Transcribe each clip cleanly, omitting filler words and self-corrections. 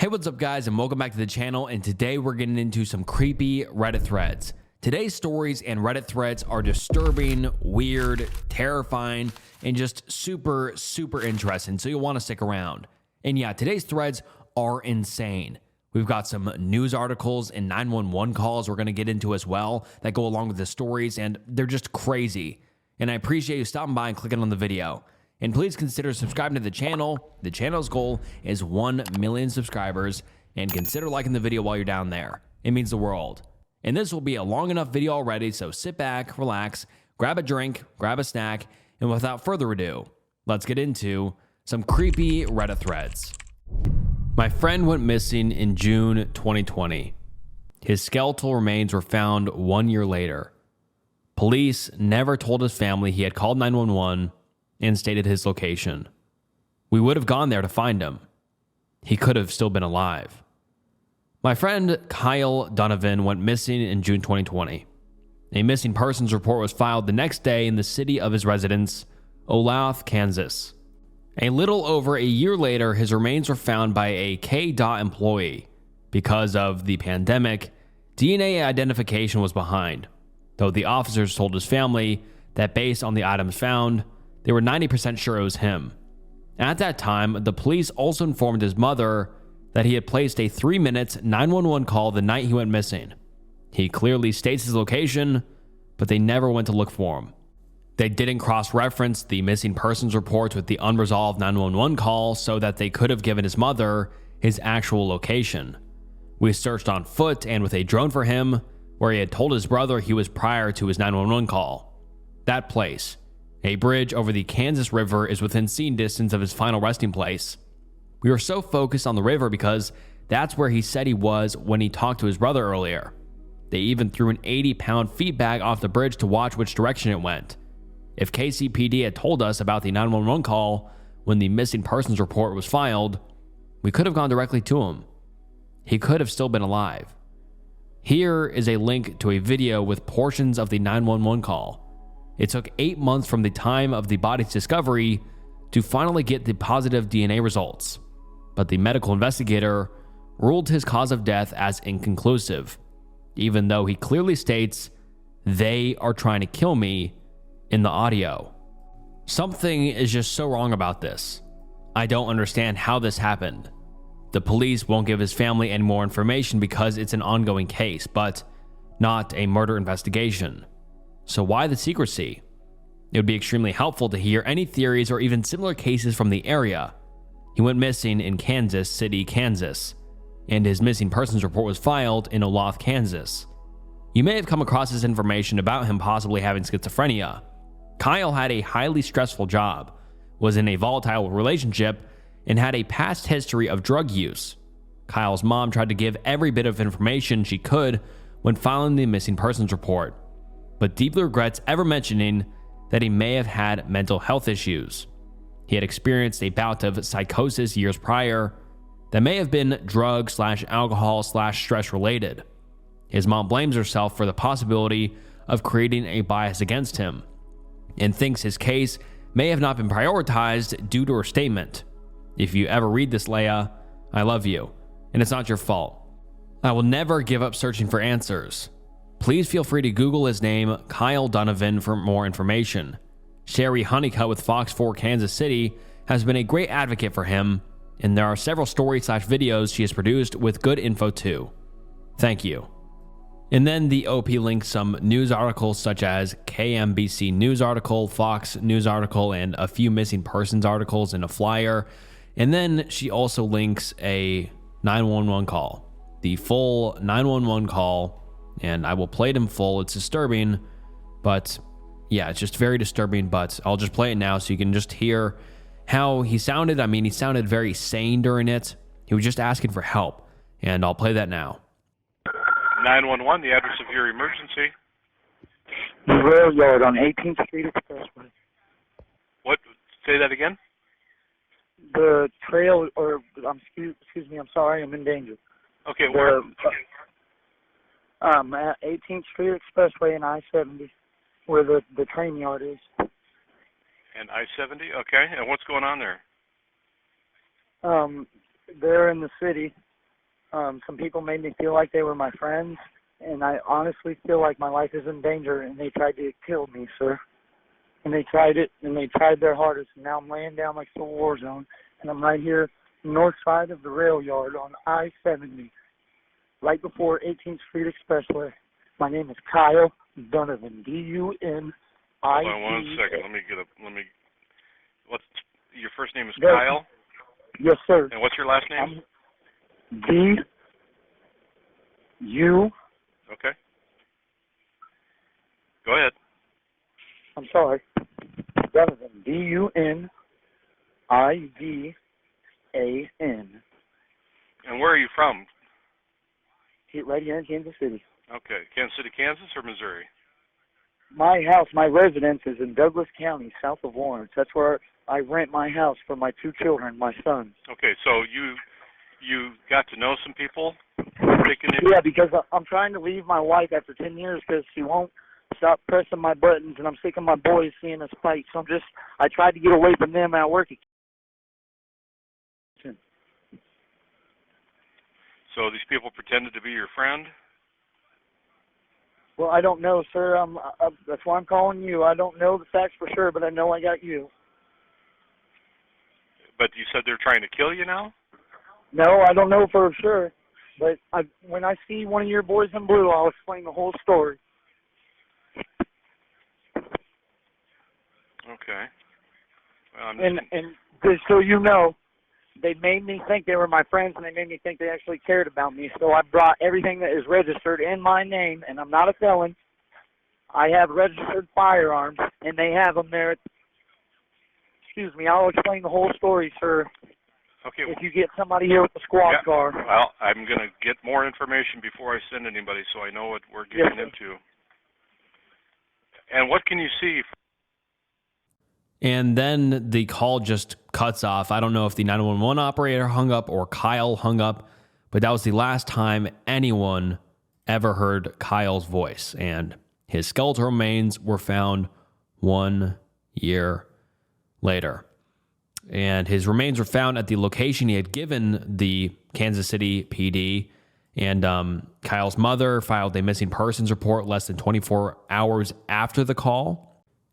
What's up guys, and welcome back to the channel, and today we're getting into some creepy Reddit threads. Today's stories and Reddit threads are disturbing, weird, terrifying, and just super interesting, so you'll want to stick around. And yeah, today's threads are insane. We've got some news articles and 911 calls we're going to get into as well that go along with the stories, and they're just crazy. And I appreciate you stopping by and clicking on the video. And please consider subscribing to the channel. The channel's goal is 1 million subscribers, and consider liking the video while you're down there. It means the world. And this will be a long enough video already, so sit back, relax, grab a drink, grab a snack, and without further ado, let's get into some creepy Reddit threads. My friend went missing in June 2020. His skeletal remains were found 1 year later. Police never told his family he had called 911 and stated his location. We would have gone there to find him. He could have still been alive. My friend Kyle Donovan went missing in June 2020. A missing persons report was filed the next day in the city of his residence, Olathe, Kansas. A little over a year later, his remains were found by a KDOT employee. Because of the pandemic, DNA identification was behind, though the officers told his family that based on the items found, they were 90% sure it was him. At that time, the police also informed his mother that he had placed a 3-minute 911 call the night he went missing. He clearly states his location, but they never went to look for him. They didn't cross-reference the missing persons reports with the unresolved 911 call so that they could have given his mother his actual location. We searched on foot and with a drone for him, where he had told his brother he was prior to his 911 call. That place, a bridge over the Kansas River, is within seeing distance of his final resting place. We were so focused on the river because that's where he said he was when he talked to his brother earlier. They even threw an 80-pound feed bag off the bridge to watch which direction it went. If KCPD had told us about the 911 call when the missing persons report was filed, we could have gone directly to him. He could have still been alive. Here is a link to a video with portions of the 911 call. It took 8 months from the time of the body's discovery to finally get the positive DNA results, but the medical investigator ruled his cause of death as inconclusive, even though he clearly states, "They are trying to kill me," in the audio. Something is just so wrong about this. I don't understand how this happened. The police won't give his family any more information because it's an ongoing case, but not a murder investigation. So why the secrecy? It would be extremely helpful to hear any theories or even similar cases from the area. He went missing in Kansas City, Kansas, and his missing persons report was filed in Olathe, Kansas. You may have come across this information about him possibly having schizophrenia. Kyle had a highly stressful job, was in a volatile relationship, and had a past history of drug use. Kyle's mom tried to give every bit of information she could when filing the missing persons report, but deeply regrets ever mentioning that he may have had mental health issues. He had experienced a bout of psychosis years prior that may have been drug/alcohol/stress related. His mom blames herself for the possibility of creating a bias against him and thinks his case may have not been prioritized due to her statement. If you ever read this, Leia, I love you, and it's not your fault. I will never give up searching for answers. Please feel free to Google his name, Kyle Donovan, for more information. Sherry Honeycutt with Fox 4 Kansas City has been a great advocate for him, and there are several stories/videos she has produced with good info too. Thank you. And then the OP links some news articles such as KMBC news article, Fox news article, and a few missing persons articles in a flyer. And then she also links a 911 call, the full 911 call. And I will play it in full. It's disturbing, but yeah, it's just very disturbing, but I'll just play it now so you can just hear how he sounded. I mean, he sounded very sane during it. He was just asking for help, and I'll play that now. 911, the address of your emergency. The rail yard on 18th Street Expressway. What? Say that again? The trail, or excuse me, I'm sorry, I'm in danger. Okay, where? At 18th Street Expressway and I-70, where the train yard is. And I-70, okay. And what's going on there? They're in the city, Some people made me feel like they were my friends, and I honestly feel like my life is in danger, and they tried to kill me, sir. And they tried it, and they tried their hardest, and now I'm laying down like it's a war zone, and I'm right here north side of the rail yard on I-70, right before 18th Street Expressway. My name is Kyle Donovan, D-U-N-I-V. Hold on 1 second. What's your first name is Kyle? Yes, sir. And what's your last name? D-U. Okay. Go ahead. I'm sorry. Donovan, D-U-N-I-V-A-N. And where are you from? Right here in Kansas City. Okay. Kansas City, Kansas, or Missouri? My house, my residence is in Douglas County, south of Lawrence. That's where I rent my house for my 2 children, my sons. Okay, so you got to know some people? Yeah, because I'm trying to leave my wife after 10 years because she won't stop pressing my buttons, and I'm sick of my boys seeing us fight. So I tried to get away from them at work. So these people pretended to be your friend? Well, I don't know, sir. That's why I'm calling you. I don't know the facts for sure, but I know I got you. But you said they're trying to kill you now? No, I don't know for sure. But when I see one of your boys in blue, I'll explain the whole story. Okay. And just so you know, they made me think they were my friends, and they made me think they actually cared about me. So I brought everything that is registered in my name, and I'm not a felon. I have registered firearms, and they have them there. Excuse me, I'll explain the whole story, sir. Okay. If you get somebody here with the squad car. Well, I'm going to get more information before I send anybody so I know what we're getting into. And what can you see? And then the call just cuts off. I don't know if the 911 operator hung up or Kyle hung up, but that was the last time anyone ever heard Kyle's voice. And his skeletal remains were found 1 year later. And his remains were found at the location he had given the Kansas City PD. And Kyle's mother filed a missing persons report less than 24 hours after the call.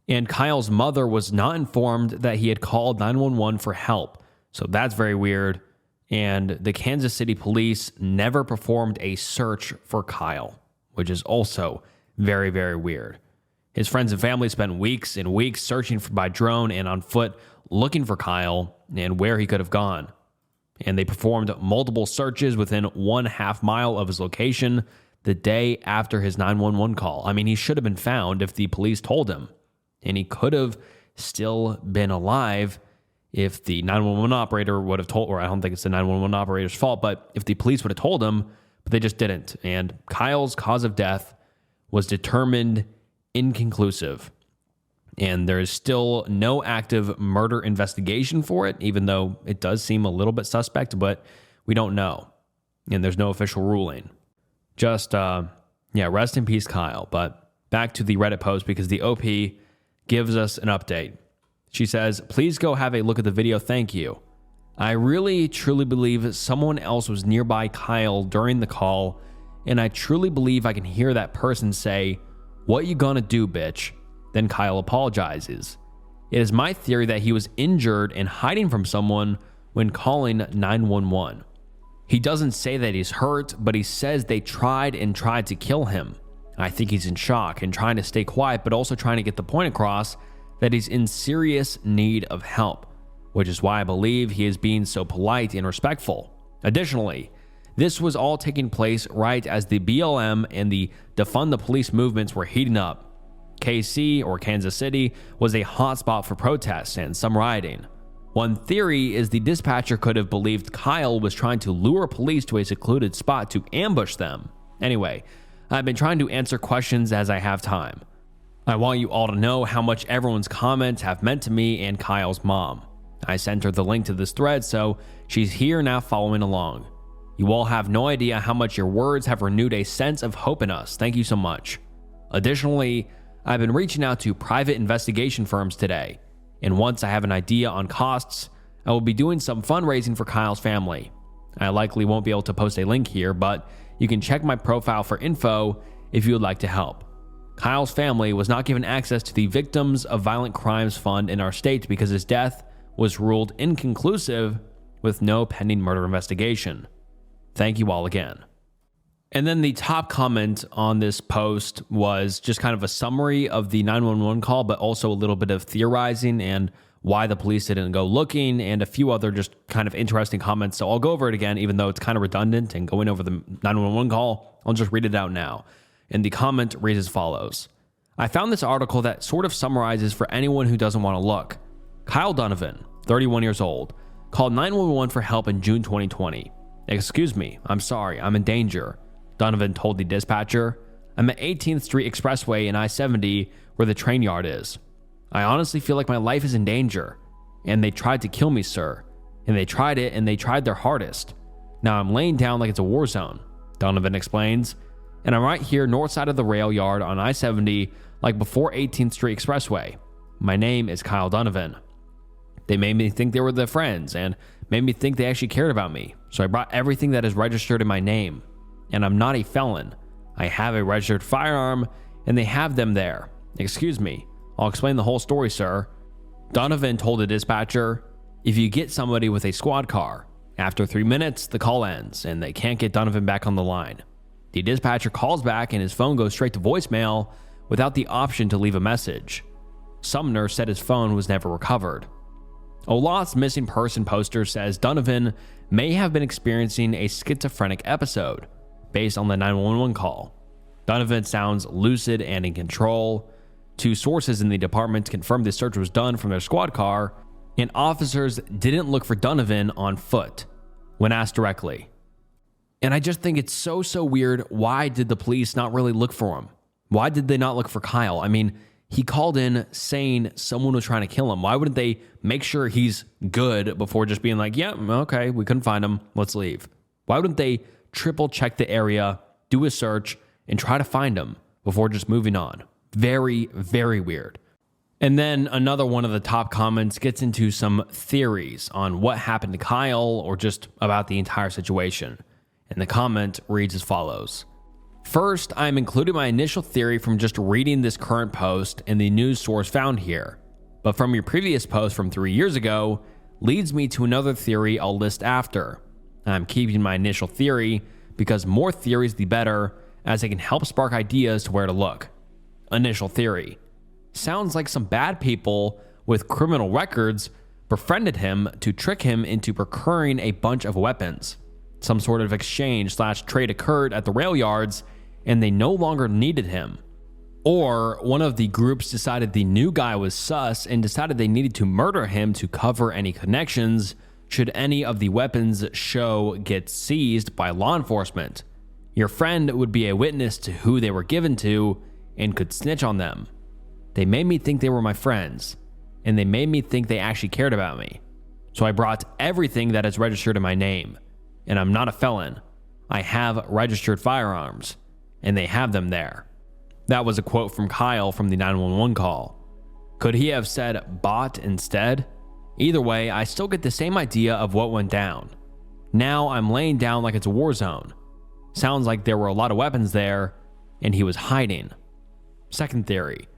And Kyle's mother was not informed that he had called 911 for help. So that's very weird. And the Kansas City police never performed a search for Kyle, which is also very, very weird. His friends and family spent weeks and weeks searching by drone and on foot, looking for Kyle and where he could have gone. And they performed multiple searches within 1/2 mile of his location the day after his 911 call. I mean, he should have been found if the police told him. And he could have still been alive if the 911 operator would have told, or I don't think it's the 911 operator's fault, but if the police would have told him, but they just didn't. And Kyle's cause of death was determined inconclusive. And there is still no active murder investigation for it, even though it does seem a little bit suspect, but we don't know. And there's no official ruling. Just, rest in peace, Kyle. But back to the Reddit post, because the OP gives us an update. She says, "Please go have a look at the video. Thank you. I really, truly believe someone else was nearby Kyle during the call, and I truly believe I can hear that person say, 'What you gonna do, bitch?' Then Kyle apologizes. It is my theory that he was injured and hiding from someone when calling 911. He doesn't say that he's hurt, but he says they tried to kill him. I think he's in shock and trying to stay quiet, but also trying to get the point across that he's in serious need of help, which is why I believe he is being so polite and respectful. Additionally, this was all taking place right as the BLM and the defund the police movements were heating up. KC, or Kansas City, was a hotspot for protests and some rioting. One theory is the dispatcher could have believed Kyle was trying to lure police to a secluded spot to ambush them. Anyway, I've been trying to answer questions as I have time. I want you all to know how much everyone's comments have meant to me and Kyle's mom. I sent her the link to this thread, so she's here now following along. You all have no idea how much your words have renewed a sense of hope in us. Thank you so much. Additionally, I've been reaching out to private investigation firms today, and once I have an idea on costs, I will be doing some fundraising for Kyle's family. I likely won't be able to post a link here, but you can check my profile for info if you would like to help. Kyle's family was not given access to the Victims of Violent Crimes Fund in our state because his death was ruled inconclusive with no pending murder investigation. Thank you all again. And then the top comment on this post was just kind of a summary of the 911 call, but also a little bit of theorizing and why the police didn't go looking, and a few other just kind of interesting comments. So I'll go over it again, even though it's kind of redundant and going over the 911 call. I'll just read it out now. And the comment reads as follows. I found this article that sort of summarizes for anyone who doesn't want to look. Kyle Donovan, 31 years old, called 911 for help in June 2020. Excuse me, I'm sorry, I'm in danger, Donovan told the dispatcher. I'm at 18th Street Expressway and I-70 where the train yard is. I honestly feel like my life is in danger. And they tried to kill me, sir. And they tried it, and they tried their hardest. Now I'm laying down like it's a war zone, Donovan explains. And I'm right here north side of the rail yard on I-70, like before 18th Street Expressway. My name is Kyle Donovan. They made me think they were their friends and made me think they actually cared about me. So I brought everything that is registered in my name. And I'm not a felon. I have a registered firearm, and they have them there. Excuse me. I'll explain the whole story, sir. Donovan told the dispatcher, if you get somebody with a squad car, after 3 minutes, the call ends, and they can't get Donovan back on the line. The dispatcher calls back, and his phone goes straight to voicemail without the option to leave a message. Sumner said his phone was never recovered. Olaf's missing person poster says Donovan may have been experiencing a schizophrenic episode based on the 911 call. Donovan sounds lucid and in control. 2 sources in the department confirmed the search was done from their squad car, and officers didn't look for Donovan on foot when asked directly. And I just think it's so weird. Why did the police not really look for him? Why did they not look for Kyle? I mean, he called in saying someone was trying to kill him. Why wouldn't they make sure he's good before just being like, yeah, okay, we couldn't find him, let's leave? Why wouldn't they triple check the area, do a search, and try to find him before just moving on? Very, very weird. And then another one of the top comments gets into some theories on what happened to Kyle or just about the entire situation. And the comment reads as follows. First, I'm including my initial theory from just reading this current post and the news source found here. But from your previous post from 3 years ago leads me to another theory I'll list after. I'm keeping my initial theory because more theories the better, as it can help spark ideas to where to look. Initial theory. Sounds like some bad people with criminal records befriended him to trick him into procuring a bunch of weapons. Some sort of exchange/trade occurred at the rail yards, and they no longer needed him. Or one of the groups decided the new guy was sus and decided they needed to murder him to cover any connections should any of the weapons show get seized by law enforcement. Your friend would be a witness to who they were given to and could snitch on them. They made me think they were my friends, and they made me think they actually cared about me. So I brought everything that is registered in my name, and I'm not a felon. I have registered firearms, and they have them there. That was a quote from Kyle from the 911 call. Could he have said bought instead? Either way, I still get the same idea of what went down. Now I'm laying down like it's a war zone. Sounds like there were a lot of weapons there, and he was hiding. Second theory.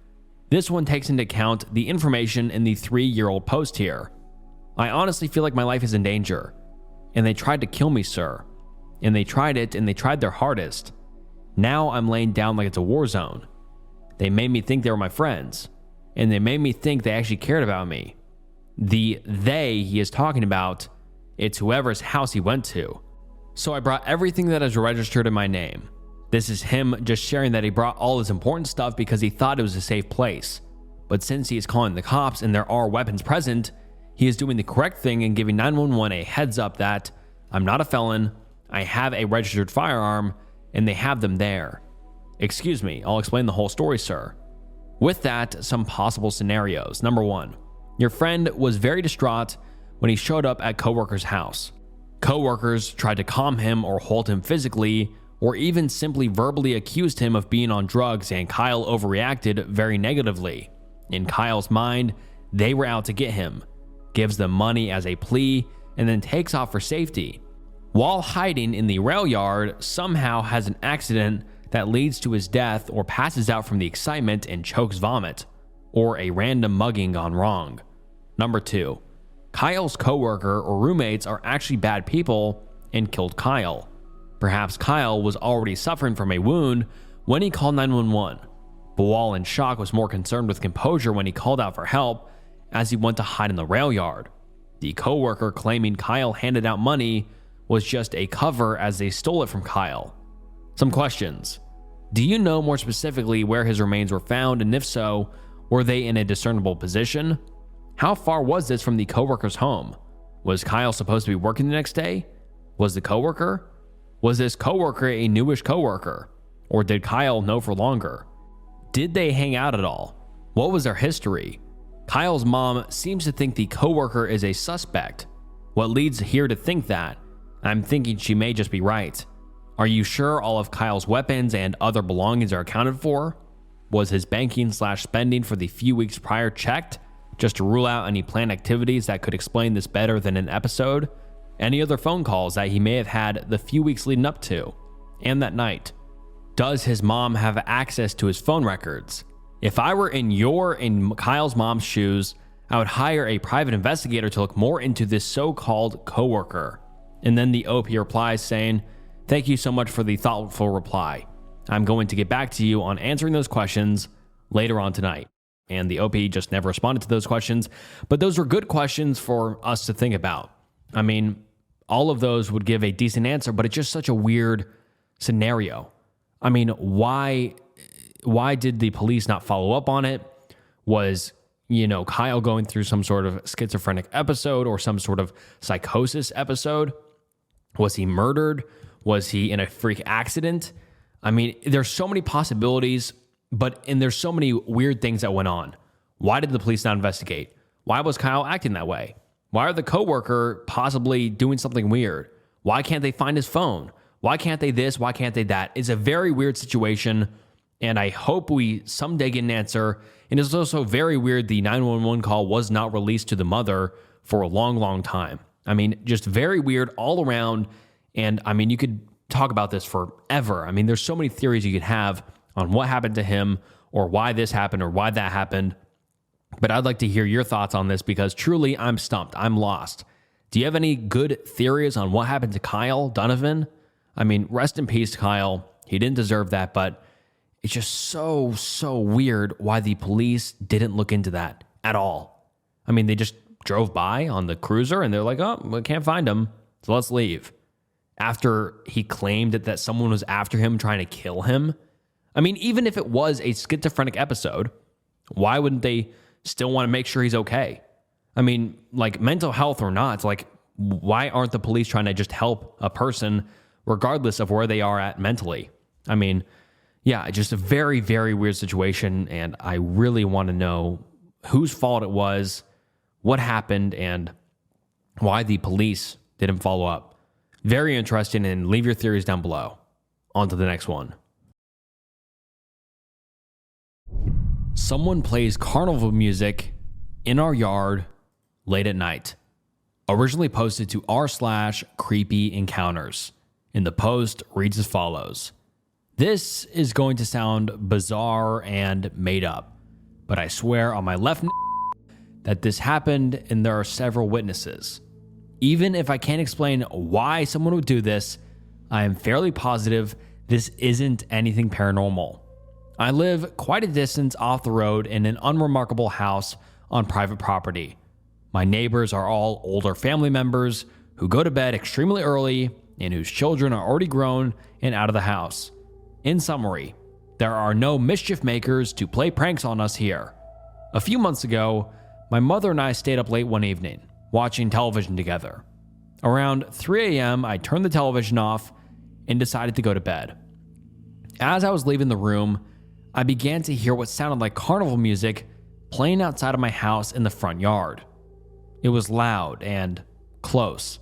This one takes into account the information in the 3-year-old post here. I honestly feel like my life is in danger. And they tried to kill me, sir. And they tried it, and they tried their hardest. Now I'm laying down like it's a war zone. They made me think they were my friends. And they made me think they actually cared about me. The they he is talking about, it's whoever's house he went to. So I brought everything that is registered in my name. This is him just sharing that he brought all his important stuff because he thought it was a safe place. But since he is calling the cops and there are weapons present, he is doing the correct thing and giving 911 a heads up that I'm not a felon, I have a registered firearm, and they have them there. Excuse me, I'll explain the whole story, sir. With that, some possible scenarios. Number 1, your friend was very distraught when he showed up at coworker's house. Coworkers tried to calm him or hold him physically, or even simply verbally accused him of being on drugs, and Kyle overreacted very negatively. In Kyle's mind, they were out to get him, gives them money as a plea, and then takes off for safety. while hiding in the rail yard, somehow has an accident that leads to his death or passes out from the excitement and chokes vomit, or a random mugging gone wrong. Number 2, Kyle's coworker or roommates are actually bad people and killed Kyle. Perhaps Kyle was already suffering from a wound when he called 911, but while in shock was more concerned with composure when he called out for help as he went to hide in the rail yard. The coworker claiming Kyle handed out money was just a cover as they stole it from Kyle. Some questions. Do you know more specifically where his remains were found, and if so, were they in a discernible position? How far was this from the coworker's home? Was Kyle supposed to be working the next day? Was the coworker? Was this coworker a newish coworker? Or did Kyle know for longer? Did they hang out at all? What was their history? Kyle's mom seems to think the coworker is a suspect. What leads here to think that? I'm thinking she may just be right. Are you sure all of Kyle's weapons and other belongings are accounted for? Was his banking/spending for the few weeks prior checked, just to rule out any planned activities that could explain this better than an episode? Any other phone calls that he may have had the few weeks leading up to, and that night? Does his mom have access to his phone records? If I were in Kyle's mom's shoes, I would hire a private investigator to look more into this so-called coworker. And then the OP replies saying, "Thank you so much for the thoughtful reply. I'm going to get back to you on answering those questions later on tonight." And the OP just never responded to those questions. But those were good questions for us to think about. I mean, all of those would give a decent answer, but it's just such a weird scenario. I mean, why did the police not follow up on it? Was, Kyle going through some sort of schizophrenic episode or some sort of psychosis episode? Was he murdered? Was he in a freak accident? I mean, there's so many possibilities, and there's so many weird things that went on. Why did the police not investigate? Why was Kyle acting that way? Why are the coworker possibly doing something weird? Why can't they find his phone? Why can't they this? Why can't they that? It's a very weird situation, and I hope we someday get an answer. And it's also very weird the 911 call was not released to the mother for a long, long time. I mean, just very weird all around. And I mean, you could talk about this forever. I mean, there's so many theories you could have on what happened to him or why this happened or why that happened. But I'd like to hear your thoughts on this because truly I'm stumped. I'm lost. Do you have any good theories on what happened to Kyle Donovan? I mean, rest in peace, Kyle. He didn't deserve that, but it's just so weird why the police didn't look into that at all. I mean, they just drove by on the cruiser and they're like, oh, we can't find him, so let's leave. After he claimed that someone was after him trying to kill him. I mean, even if it was a schizophrenic episode, why wouldn't they still want to make sure he's okay? I mean, like mental health or not, it's like, why aren't the police trying to just help a person regardless of where they are at mentally? I mean, yeah, just a very, very weird situation. And I really want to know whose fault it was, what happened, and why the police didn't follow up. Very interesting, and leave your theories down below. On to the next one. Someone plays carnival music in our yard late at night. Originally posted to r/creepy encounters. And the post reads as follows. This is going to sound bizarre and made up, but I swear on my left that this happened and there are several witnesses. Even if I can't explain why someone would do this, I am fairly positive this isn't anything paranormal. I live quite a distance off the road in an unremarkable house on private property. My neighbors are all older family members who go to bed extremely early and whose children are already grown and out of the house. In summary, there are no mischief makers to play pranks on us here. A few months ago, my mother and I stayed up late one evening, watching television together. Around 3 a.m., I turned the television off and decided to go to bed. As I was leaving the room, I began to hear what sounded like carnival music playing outside of my house in the front yard. It was loud and close.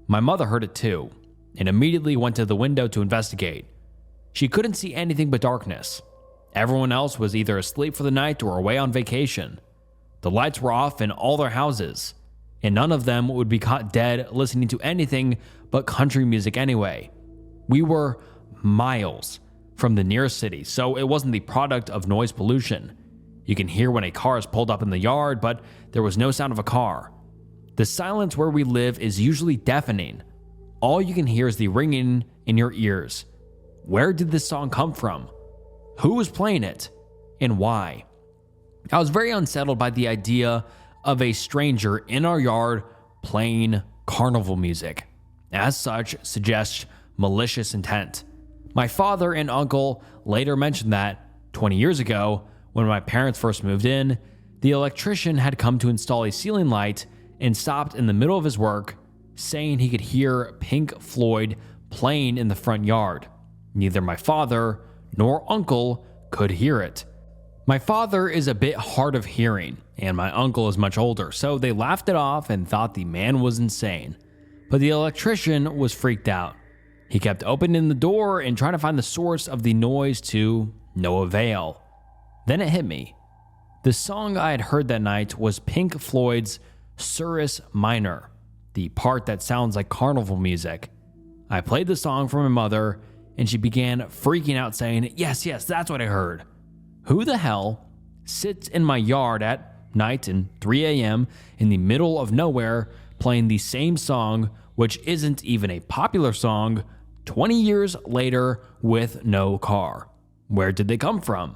My mother heard it too, and immediately went to the window to investigate. She couldn't see anything but darkness. Everyone else was either asleep for the night or away on vacation. The lights were off in all their houses, and none of them would be caught dead listening to anything but country music anyway. We were miles from the nearest city, so it wasn't the product of noise pollution. You can hear when a car is pulled up in the yard, but there was no sound of a car. The silence where we live is usually deafening. All you can hear is the ringing in your ears. Where did this song come from? Who was playing it? And why? I was very unsettled by the idea of a stranger in our yard playing carnival music. As such, suggests malicious intent. My father and uncle later mentioned that 20 years ago, when my parents first moved in, the electrician had come to install a ceiling light and stopped in the middle of his work, saying he could hear Pink Floyd playing in the front yard. Neither my father nor uncle could hear it. My father is a bit hard of hearing, and my uncle is much older, so they laughed it off and thought the man was insane. But the electrician was freaked out. He kept opening the door and trying to find the source of the noise to no avail. Then it hit me. The song I had heard that night was Pink Floyd's Surus Minor, the part that sounds like carnival music. I played the song for my mother, and she began freaking out saying, yes, that's what I heard. Who the hell sits in my yard at night and 3 a.m. in the middle of nowhere playing the same song, which isn't even a popular song, 20 years later with no car? Where did they come from?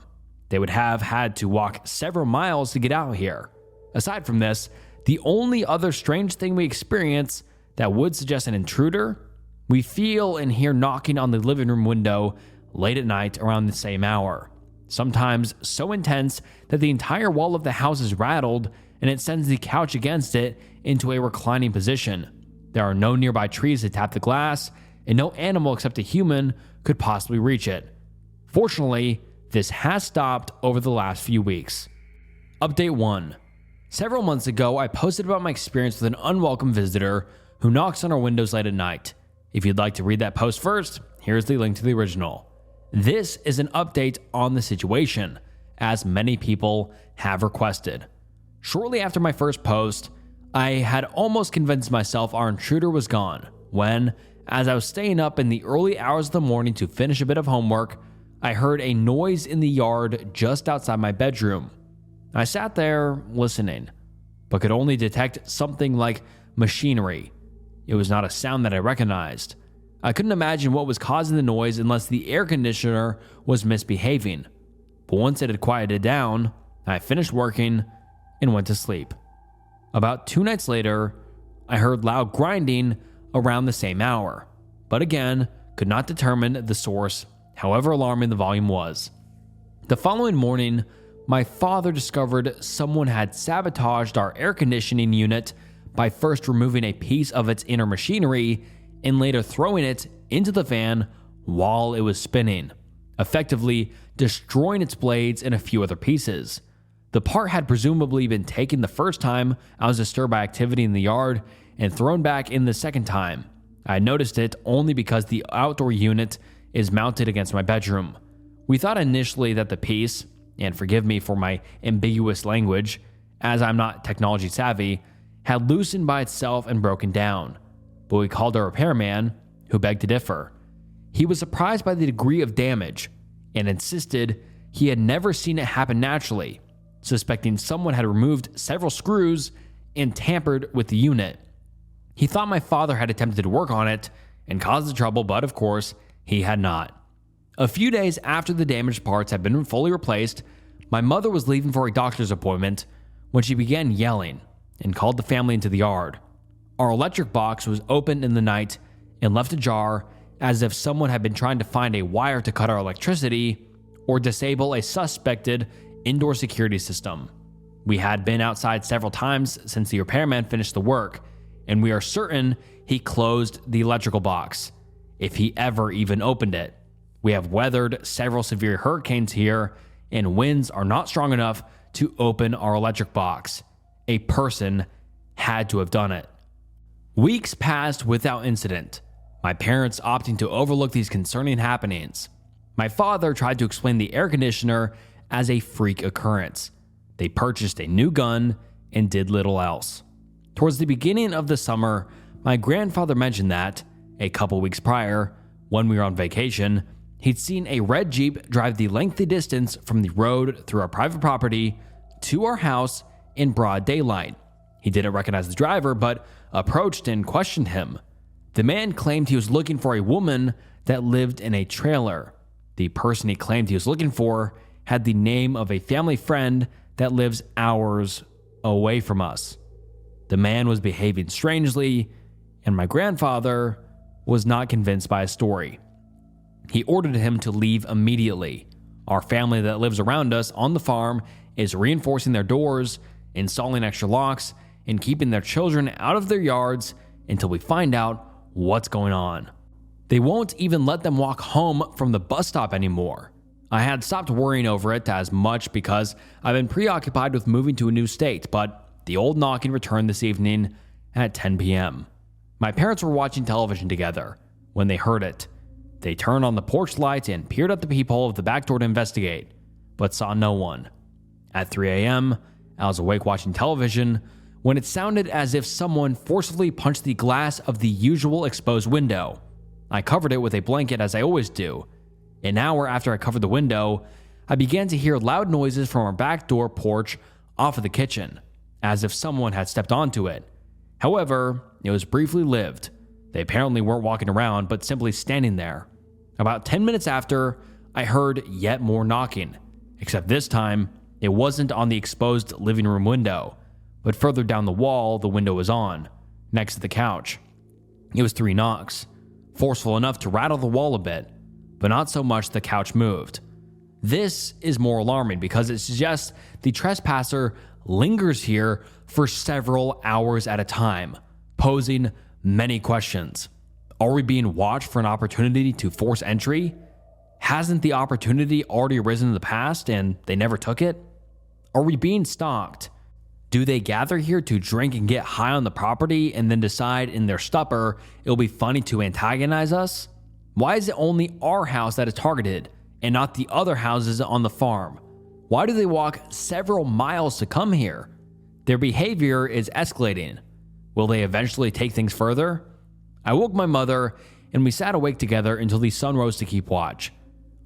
They would have had to walk several miles to get out here. Aside from this, the only other strange thing we experience that would suggest an intruder, we feel and hear knocking on the living room window late at night around the same hour. Sometimes so intense that the entire wall of the house is rattled and it sends the couch against it into a reclining position. There are no nearby trees to tap the glass, and no animal except a human could possibly reach it. Fortunately, this has stopped over the last few weeks. Update 1. Several months ago, I posted about my experience with an unwelcome visitor who knocks on our windows late at night. If you'd like to read that post first, here's the link to the original. This is an update on the situation, as many people have requested. Shortly after my first post, I had almost convinced myself our intruder was gone when, as I was staying up in the early hours of the morning to finish a bit of homework, I heard a noise in the yard just outside my bedroom. I sat there listening, but could only detect something like machinery. It was not a sound that I recognized. I couldn't imagine what was causing the noise unless the air conditioner was misbehaving. But once it had quieted down, I finished working and went to sleep. About 2 nights later, I heard loud grinding around the same hour, but again, could not determine the source, however alarming the volume was. The following morning, my father discovered someone had sabotaged our air conditioning unit by first removing a piece of its inner machinery and later throwing it into the fan while it was spinning, effectively destroying its blades and a few other pieces. The part had presumably been taken the first time I was disturbed by activity in the yard and thrown back in the second time. I noticed it only because the outdoor unit is mounted against my bedroom. We thought initially that the piece, and forgive me for my ambiguous language, as I'm not technology savvy, had loosened by itself and broken down. But we called a repairman, who begged to differ. He was surprised by the degree of damage and insisted he had never seen it happen naturally, suspecting someone had removed several screws and tampered with the unit. He thought my father had attempted to work on it and cause the trouble, but of course, he had not. A few days after the damaged parts had been fully replaced, my mother was leaving for a doctor's appointment when she began yelling and called the family into the yard. Our electric box was opened in the night and left ajar as if someone had been trying to find a wire to cut our electricity or disable a suspected indoor security system. We had been outside several times since the repairman finished the work, and we are certain he closed the electrical box, if he ever even opened it. We have weathered several severe hurricanes here, and winds are not strong enough to open our electric box. A person had to have done it. Weeks passed without incident, my parents opting to overlook these concerning happenings. My father tried to explain the air conditioner as a freak occurrence. They purchased a new gun and did little else. Towards the beginning of the summer, my grandfather mentioned that, a couple weeks prior, when we were on vacation, he'd seen a red Jeep drive the lengthy distance from the road through our private property to our house in broad daylight. He didn't recognize the driver, but approached and questioned him. The man claimed he was looking for a woman that lived in a trailer. The person he claimed he was looking for had the name of a family friend that lives hours away from us. The man was behaving strangely, and my grandfather was not convinced by his story. He ordered him to leave immediately. Our family that lives around us on the farm is reinforcing their doors, installing extra locks, and keeping their children out of their yards until we find out what's going on. They won't even let them walk home from the bus stop anymore. I had stopped worrying over it as much because I've been preoccupied with moving to a new state, but the old knocking returned this evening at 10 p.m. My parents were watching television together when they heard it. They turned on the porch light and peered at the peephole of the back door to investigate, but saw no one. At 3 a.m., I was awake watching television when it sounded as if someone forcefully punched the glass of the usual exposed window. I covered it with a blanket as I always do. An hour after I covered the window, I began to hear loud noises from our back door porch off of the kitchen, as if someone had stepped onto it. However, it was briefly lived. They apparently weren't walking around, but simply standing there. About 10 minutes after, I heard yet more knocking, except this time, it wasn't on the exposed living room window, but further down the wall the window was on, next to the couch. It was 3 knocks, forceful enough to rattle the wall a bit, but not so much the couch moved. This is more alarming because it suggests the trespasser lingers here for several hours at a time, posing many questions. Are we being watched for an opportunity to force entry? Hasn't the opportunity already arisen in the past and they never took it? Are we being stalked? Do they gather here to drink and get high on the property and then decide in their stupor it'll be funny to antagonize us? Why is it only our house that is targeted and not the other houses on the farm? Why do they walk several miles to come here? Their behavior is escalating. Will they eventually take things further? I woke my mother and we sat awake together until the sun rose to keep watch.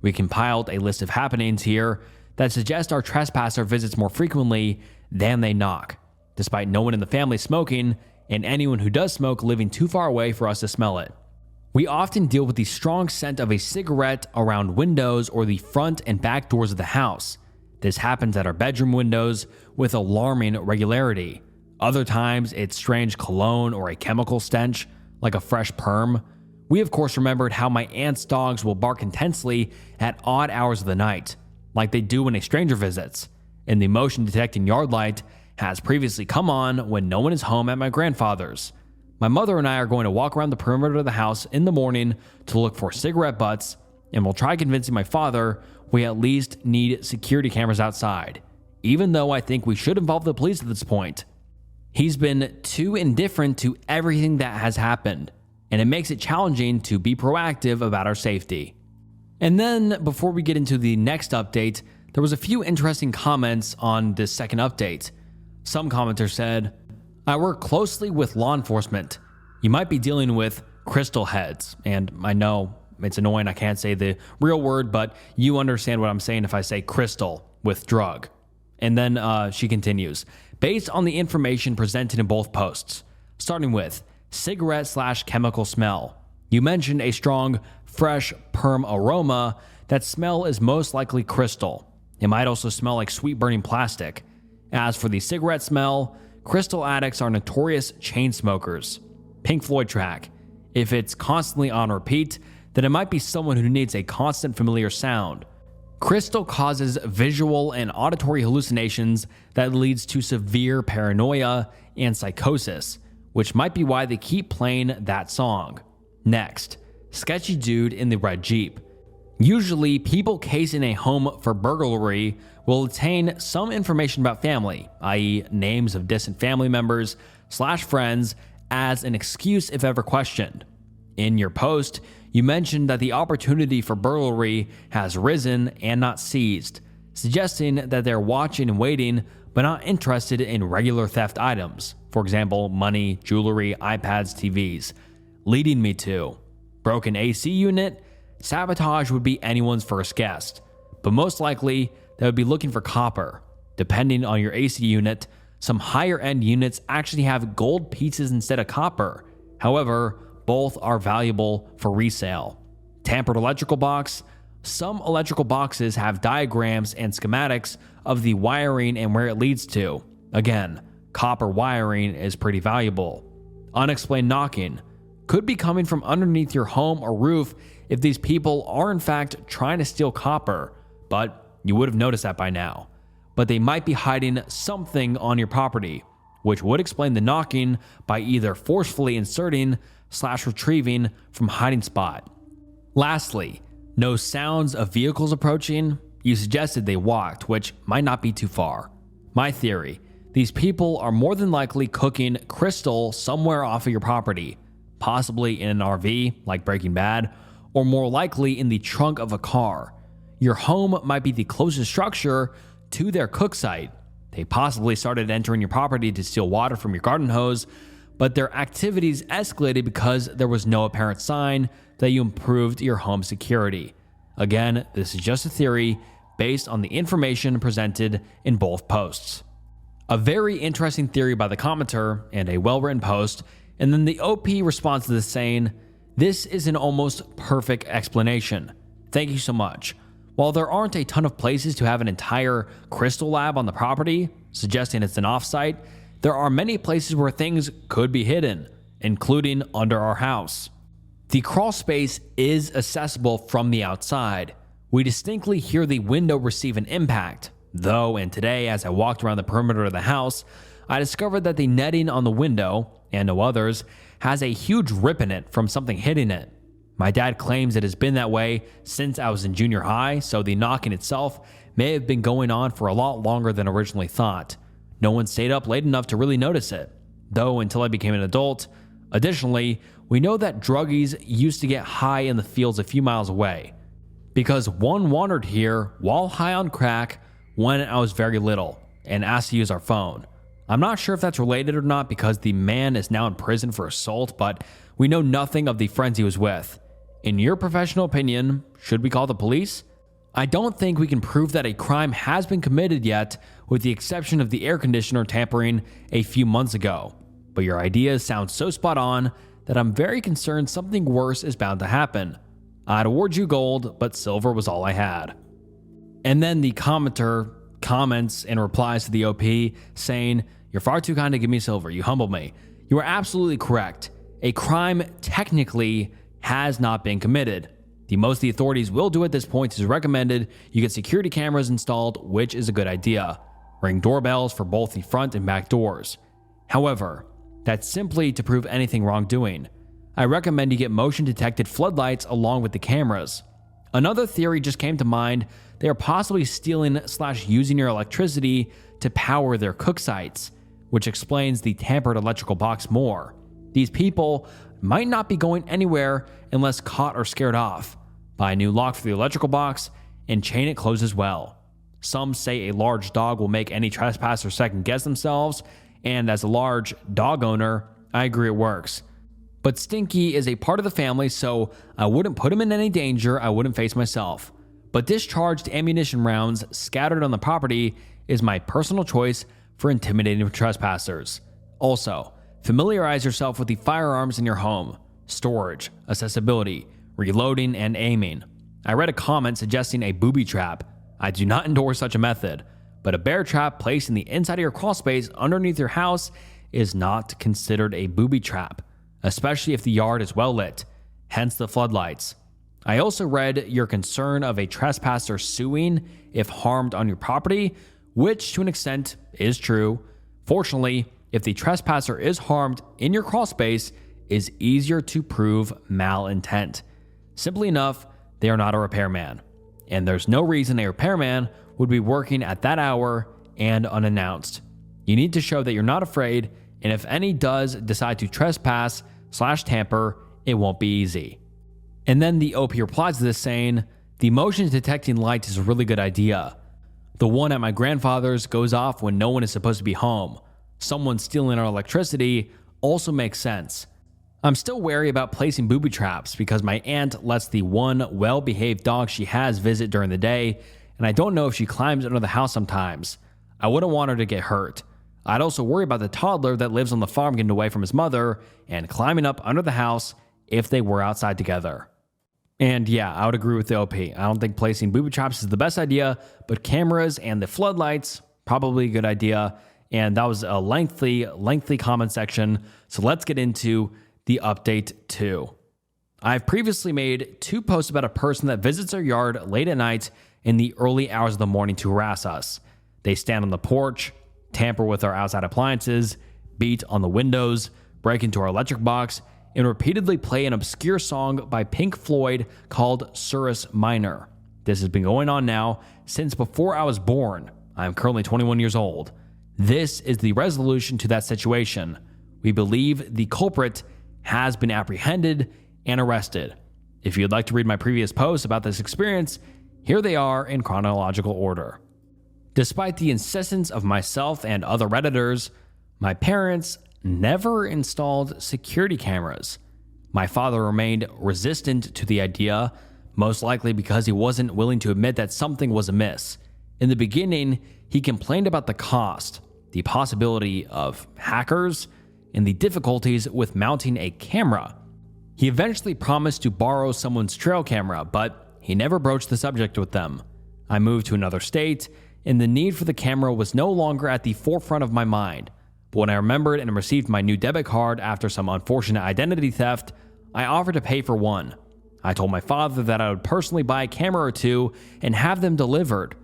We compiled a list of happenings here that suggest our trespasser visits more frequently than they knock, despite no one in the family smoking and anyone who does smoke living too far away for us to smell it. We often deal with the strong scent of a cigarette around windows or the front and back doors of the house. This happens at our bedroom windows with alarming regularity. Other times, it's strange cologne or a chemical stench, like a fresh perm. We of course remembered how my aunt's dogs will bark intensely at odd hours of the night, like they do when a stranger visits, and the motion detecting yard light has previously come on when no one is home at my grandfather's. My mother and I are going to walk around the perimeter of the house in the morning to look for cigarette butts, and we'll try convincing my father we at least need security cameras outside, even though I think we should involve the police at this point. He's been too indifferent to everything that has happened, and it makes it challenging to be proactive about our safety. And then, before we get into the next update, there was a few interesting comments on this second update. Some commenter said, I work closely with law enforcement. You might be dealing with crystal heads, and I know it's annoying I can't say the real word, but you understand what I'm saying if I say crystal with drug. And then she continues, based on the information presented in both posts, starting with cigarette/chemical smell. You mentioned a strong, fresh perm aroma. That smell is most likely crystal. It might also smell like sweet burning plastic. As for the cigarette smell, crystal addicts are notorious chain smokers. Pink Floyd track. If it's constantly on repeat, then it might be someone who needs a constant familiar sound. Crystal causes visual and auditory hallucinations that leads to severe paranoia and psychosis, which might be why they keep playing that song. Next, sketchy dude in the red Jeep. Usually, people casing a home for burglary will obtain some information about family, i.e. names of distant family members/friends, as an excuse if ever questioned. In your post, you mentioned that the opportunity for burglary has risen and not ceased, suggesting that they're watching and waiting, but not interested in regular theft items, for example, money, jewelry, iPads, TVs, leading me to broken AC unit. Sabotage would be anyone's first guess, but most likely they would be looking for copper. Depending on your AC unit, some higher end units actually have gold pieces instead of copper. However, both are valuable for resale. Tampered electrical box. Some electrical boxes have diagrams and schematics of the wiring and where it leads to. Again, copper wiring is pretty valuable. Unexplained knocking could be coming from underneath your home or roof if these people are in fact trying to steal copper, but you would have noticed that by now. But they might be hiding something on your property, which would explain the knocking by either forcefully inserting/retrieving from hiding spot. Lastly, no sounds of vehicles approaching. You suggested they walked, which might not be too far. My theory, these people are more than likely cooking crystal somewhere off of your property, possibly in an RV like Breaking Bad, or more likely in the trunk of a car. Your home might be the closest structure to their cook site. They possibly started entering your property to steal water from your garden hose, but their activities escalated because there was no apparent sign that you improved your home security. Again, this is just a theory based on the information presented in both posts. A very interesting theory by the commenter and a well-written post, and then the OP responds to this saying, "This is an almost perfect explanation. Thank you so much. While there aren't a ton of places to have an entire crystal lab on the property, suggesting it's an offsite, there are many places where things could be hidden, including under our house. The crawl space is accessible from the outside. We distinctly hear the window receive an impact, though, and today as I walked around the perimeter of the house, I discovered that the netting on the window, and no others, has a huge rip in it from something hitting it. My dad claims it has been that way since I was in junior high, so the knocking itself may have been going on for a lot longer than originally thought. No one stayed up late enough to really notice it, though, until I became an adult. Additionally, we know that druggies used to get high in the fields a few miles away, because one wandered here while high on crack when I was very little and asked to use our phone. I'm not sure if that's related or not because the man is now in prison for assault, but we know nothing of the friends he was with. In your professional opinion, should we call the police? I don't think we can prove that a crime has been committed yet, with the exception of the air conditioner tampering a few months ago. But your ideas sound so spot on that I'm very concerned something worse is bound to happen. I'd award you gold, but silver was all I had." And then the commenter comments and replies to the OP saying, "You're far too kind to give me silver. You humble me. You are absolutely correct. A crime technically has not been committed. The most the authorities will do at this point is recommended you get security cameras installed, which is a good idea. Ring doorbells for both the front and back doors. However, that's simply to prove anything wrongdoing. I recommend you get motion detected floodlights along with the cameras. Another theory just came to mind. They are possibly stealing/using your electricity to power their cook sites, which explains the tampered electrical box more. These people might not be going anywhere unless caught or scared off. Buy a new lock for the electrical box and chain it closed as well. Some say a large dog will make any trespasser second guess themselves, and as a large dog owner, I agree it works. But Stinky is a part of the family, so I wouldn't put him in any danger I wouldn't face myself. But discharged ammunition rounds scattered on the property is my personal choice for intimidating trespassers. Also, familiarize yourself with the firearms in your home, storage, accessibility, reloading, and aiming. I read a comment suggesting a booby trap. I do not endorse such a method, but a bear trap placed in the inside of your crawl space underneath your house is not considered a booby trap, especially if the yard is well lit, hence the floodlights. I also read your concern of a trespasser suing if harmed on your property, which to an extent is true. Fortunately, if the trespasser is harmed in your crawl space, is easier to prove malintent. Simply enough, they are not a repairman, and there's no reason a repairman would be working at that hour and unannounced. You need to show that you're not afraid, and if any does decide to trespass/tamper, it won't be easy. And then the OP replies to this saying, "The motion detecting light is a really good idea. The one at my grandfather's goes off when no one is supposed to be home. Someone stealing our electricity also makes sense. I'm still wary about placing booby traps because my aunt lets the one well-behaved dog she has visit during the day, and I don't know if she climbs under the house sometimes. I wouldn't want her to get hurt. I'd also worry about the toddler that lives on the farm getting away from his mother and climbing up under the house if they were outside together. And yeah, I would agree with the OP. I don't think placing booby traps is the best idea, but cameras and the floodlights, probably a good idea. And that was a lengthy comment section. So let's get into the update 2. I've previously made 2 posts about a person that visits our yard late at night in the early hours of the morning to harass us. They stand on the porch, tamper with our outside appliances, beat on the windows, break into our electric box, and repeatedly play an obscure song by Pink Floyd called Cirrus Minor. This has been going on now since before I was born. I am currently 21 years old. This is the resolution to that situation. We believe the culprit has been apprehended and arrested. If you'd like to read my previous posts about this experience, here they are in chronological order. Despite the insistence of myself and other Redditors, my parents never installed security cameras. My father remained resistant to the idea, most likely because he wasn't willing to admit that something was amiss. In the beginning, he complained about the cost, the possibility of hackers, and the difficulties with mounting a camera. He eventually promised to borrow someone's trail camera, but he never broached the subject with them. I moved to another state, and the need for the camera was no longer at the forefront of my mind. But when I remembered and received my new debit card after some unfortunate identity theft, I offered to pay for one. I told my father that I would personally buy a camera or 2 and have them delivered.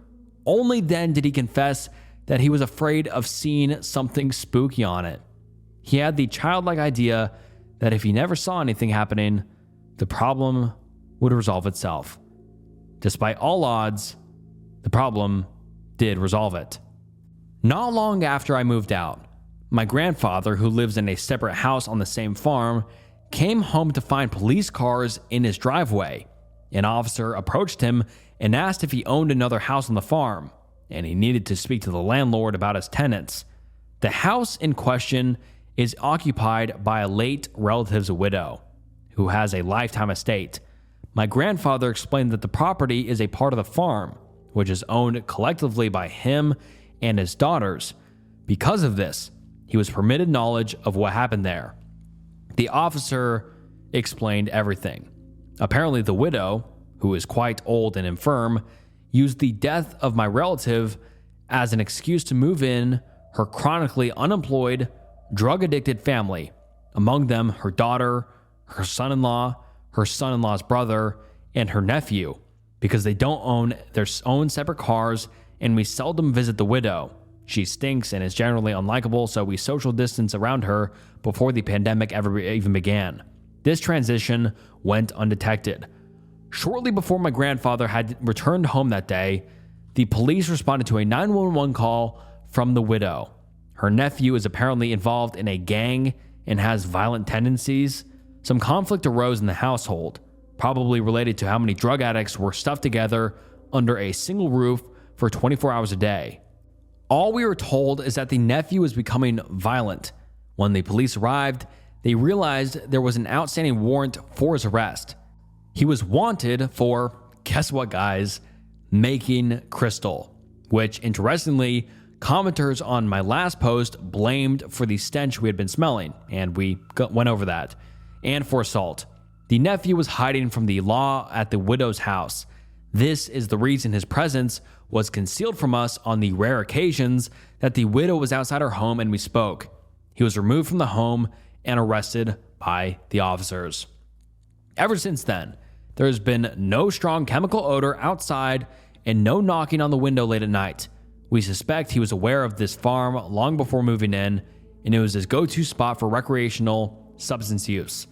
Only then did he confess that he was afraid of seeing something spooky on it. He had the childlike idea that if he never saw anything happening, the problem would resolve itself. Despite all odds, the problem did resolve it. Not long after I moved out, my grandfather, who lives in a separate house on the same farm, came home to find police cars in his driveway. An officer approached him and asked if he owned another house on the farm, and he needed to speak to the landlord about his tenants. The house in question is occupied by a late relative's widow, who has a lifetime estate. My grandfather explained that the property is a part of the farm, which is owned collectively by him and his daughters. Because of this, he was permitted knowledge of what happened there. The officer explained everything. Apparently, the widow, who is quite old and infirm, used the death of my relative as an excuse to move in her chronically unemployed, drug-addicted family, among them her daughter, her son-in-law, her son-in-law's brother, and her nephew, because they don't own their own separate cars, and we seldom visit the widow. She stinks and is generally unlikable, so we social distance around her before the pandemic ever even began. This transition went undetected. Shortly before my grandfather had returned home that day, the police responded to a 911 call from the widow. Her nephew is apparently involved in a gang and has violent tendencies. Some conflict arose in the household, probably related to how many drug addicts were stuffed together under a single roof for 24 hours a day. All we were told is that the nephew was becoming violent. When the police arrived, they realized there was an outstanding warrant for his arrest. He was wanted for, guess what guys, making crystal, which interestingly, commenters on my last post blamed for the stench we had been smelling, and we went over that, and for assault. The nephew was hiding from the law at the widow's house. This is the reason his presence was concealed from us on the rare occasions that the widow was outside her home and we spoke. He was removed from the home and arrested by the officers. Ever since then, there has been no strong chemical odor outside and no knocking on the window late at night. We suspect he was aware of this farm long before moving in, and it was his go-to spot for recreational substance use.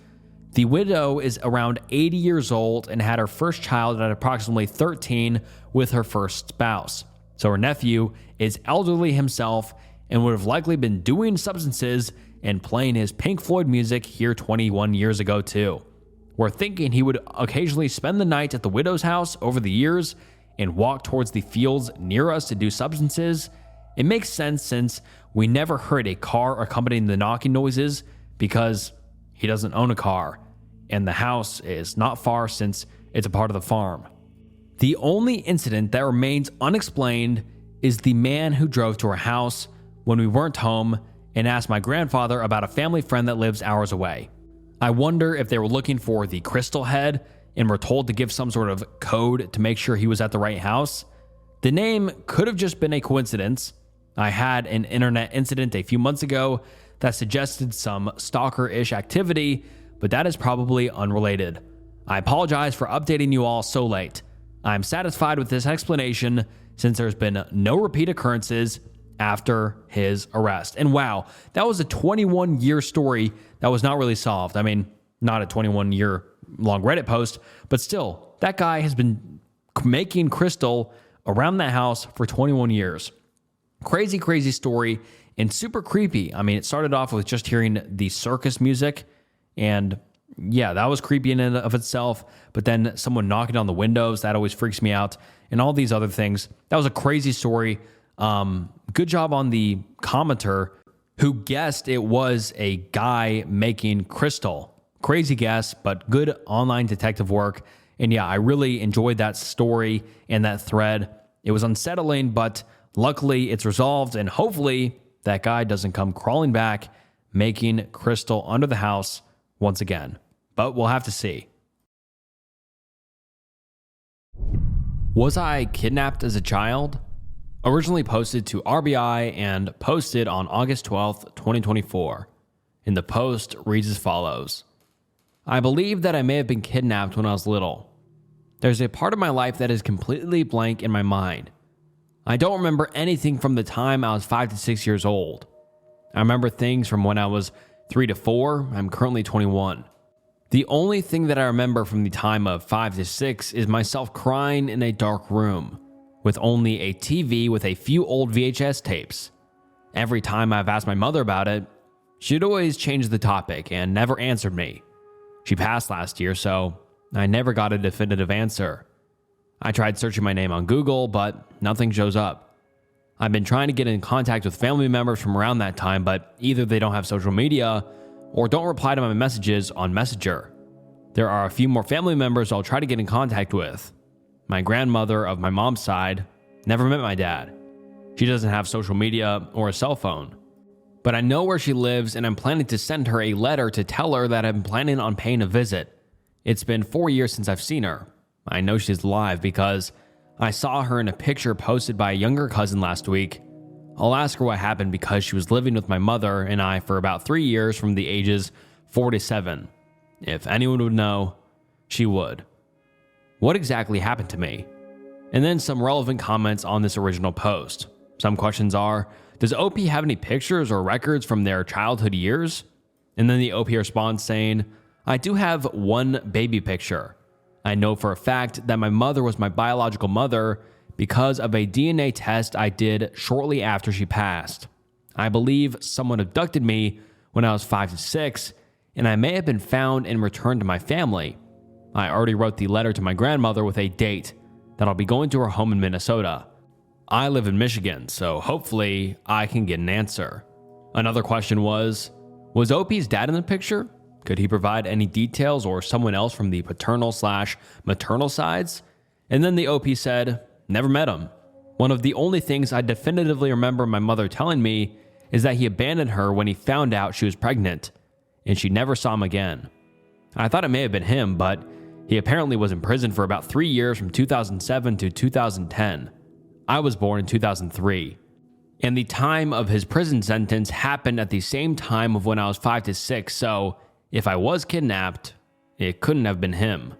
The widow is around 80 years old and had her first child at approximately 13 with her first spouse. So her nephew is elderly himself and would have likely been doing substances and playing his Pink Floyd music here 21 years ago too. We're thinking he would occasionally spend the night at the widow's house over the years and walk towards the fields near us to do substances, it makes sense since we never heard a car accompanying the knocking noises because he doesn't own a car, and the house is not far since it's a part of the farm. The only incident that remains unexplained is the man who drove to our house when we weren't home and asked my grandfather about a family friend that lives hours away. I wonder if they were looking for the crystal head and were told to give some sort of code to make sure he was at the right house. The name could have just been a coincidence. I had an internet incident a few months ago that suggested some stalker-ish activity, but that is probably unrelated. I apologize for updating you all so late. I'm satisfied with this explanation since there's been no repeat occurrences after his arrest. And wow, that was a 21-year story that was not really solved. I mean, not a 21-year long Reddit post, but still, that guy has been making crystal around that house for 21 years. Crazy, crazy story and super creepy. I mean, it started off with just hearing the circus music, and yeah, that was creepy in and of itself, but then someone knocking on the windows, that always freaks me out, and all these other things. That was a crazy story. Good job on the commenter who guessed it was a guy making crystal. Crazy guess, but good online detective work. And yeah, I really enjoyed that story and that thread. It was unsettling, but luckily it's resolved, and hopefully that guy doesn't come crawling back making crystal under the house once again. But we'll have to see. Was I kidnapped as a child? Originally posted to RBI and posted on August 12th, 2024. And the post reads as follows. I believe that I may have been kidnapped when I was little. There's a part of my life that is completely blank in my mind. I don't remember anything from the time I was 5 to 6 years old. I remember things from when I was 3 to 4. I'm currently 21. The only thing that I remember from the time of 5 to 6 is myself crying in a dark room with only a TV with a few old VHS tapes. Every time I've asked my mother about it, she'd always change the topic and never answered me. She passed last year, so I never got a definitive answer. I tried searching my name on Google, but nothing shows up. I've been trying to get in contact with family members from around that time, but either they don't have social media or don't reply to my messages on Messenger. There are a few more family members I'll try to get in contact with. My grandmother of my mom's side never met my dad. She doesn't have social media or a cell phone. But I know where she lives, and I'm planning to send her a letter to tell her that I'm planning on paying a visit. It's been 4 years since I've seen her. I know she's alive because I saw her in a picture posted by a younger cousin last week. I'll ask her what happened because she was living with my mother and I for about 3 years from the ages 4 to 7. If anyone would know, she would. What exactly happened to me? And then some relevant comments on this original post. Some questions are, does OP have any pictures or records from their childhood years? And then the OP responds saying, I do have one baby picture. I know for a fact that my mother was my biological mother because of a DNA test I did shortly after she passed. I believe someone abducted me when I was 5 to 6, and I may have been found and returned to my family. I already wrote the letter to my grandmother with a date that I'll be going to her home in Minnesota. I live in Michigan, so hopefully I can get an answer. Another question was OP's dad in the picture? Could he provide any details or someone else from the paternal/maternal sides? And then the OP said, never met him. One of the only things I definitively remember my mother telling me is that he abandoned her when he found out she was pregnant, and she never saw him again. I thought it may have been him, but he apparently was in prison for about 3 years from 2007 to 2010. I was born in 2003. And the time of his prison sentence happened at the same time of when I was 5 to 6, so if I was kidnapped, it couldn't have been him.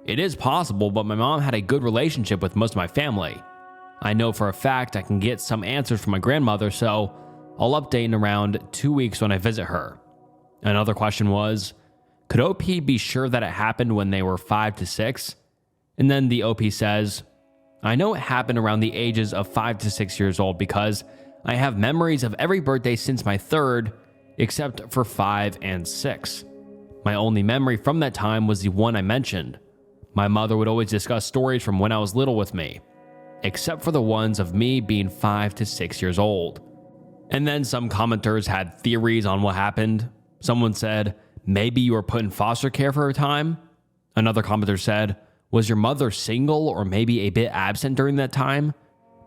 It is possible, but my mom had a good relationship with most of my family. I know for a fact I can get some answers from my grandmother, so I'll update in around 2 weeks when I visit her. Another question was, could OP be sure that it happened when they were 5 to 6? And then the OP says, I know it happened around the ages of 5 to 6 years old because I have memories of every birthday since my 3rd, except for 5 and 6. My only memory from that time was the one I mentioned. My mother would always discuss stories from when I was little with me. except for the ones of me being 5 to 6 years old. And then some commenters had theories on what happened. Someone said, maybe you were put in foster care for a time. Another commenter said, was your mother single or maybe a bit absent during that time?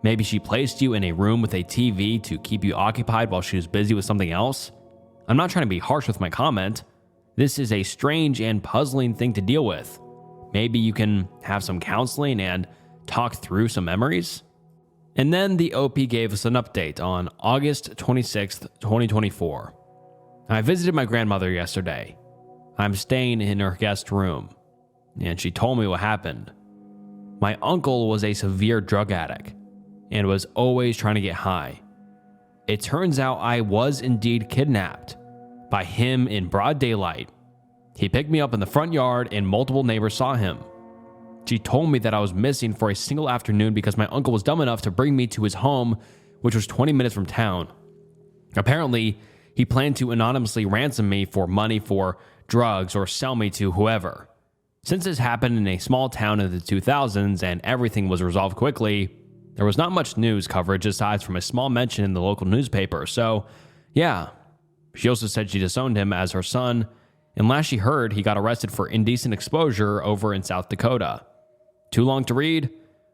Maybe she placed you in a room with a TV to keep you occupied while she was busy with something else. I'm not trying to be harsh with my comment. This is a strange and puzzling thing to deal with. Maybe you can have some counseling and talk through some memories. And then the OP gave us an update on August 26th, 2024. I visited my grandmother yesterday. I'm staying in her guest room, and she told me what happened. My uncle was a severe drug addict and was always trying to get high. It turns out I was indeed kidnapped by him in broad daylight. He picked me up in the front yard and multiple neighbors saw him. She told me that I was missing for a single afternoon because my uncle was dumb enough to bring me to his home, which was 20 minutes from town. Apparently, he planned to anonymously ransom me for money for drugs or sell me to whoever. Since this happened in a small town in the 2000s and everything was resolved quickly, there was not much news coverage aside from a small mention in the local newspaper. So, yeah. She also said she disowned him as her son, and last she heard, he got arrested for indecent exposure over in South Dakota. Too long to read?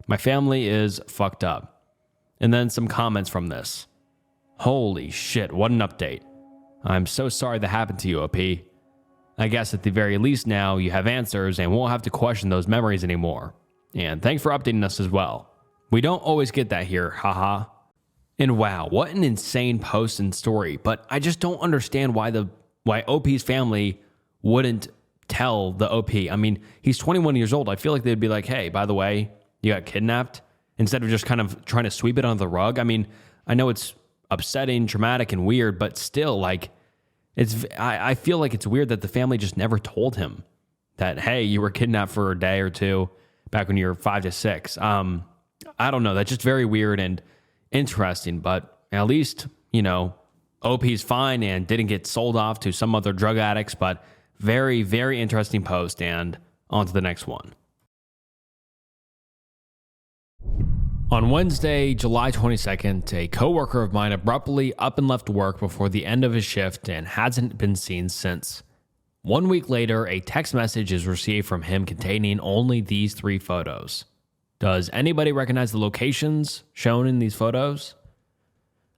My family is fucked up. And then some comments from this. Holy shit, what an update. I'm so sorry that happened to you, OP. I guess at the very least now you have answers and won't have to question those memories anymore. And thanks for updating us as well. We don't always get that here, haha. And wow, what an insane post and story, but I just don't understand why OP's family wouldn't tell the OP. I mean, he's 21 years old. I feel like they'd be like, hey, by the way, you got kidnapped, instead of just kind of trying to sweep it under the rug. I mean, I know it's upsetting, traumatic, and weird, but still, like, I feel like it's weird that the family just never told him that, hey, you were kidnapped for a day or two back when you were 5 to 6. I don't know. That's just very weird and interesting, but at least, OP's fine and didn't get sold off to some other drug addicts, but very, very interesting post, and on to the next one. On Wednesday, July 22nd, a coworker of mine abruptly up and left work before the end of his shift and hasn't been seen since. 1 week later, a text message is received from him containing only these 3 photos. Does anybody recognize the locations shown in these photos?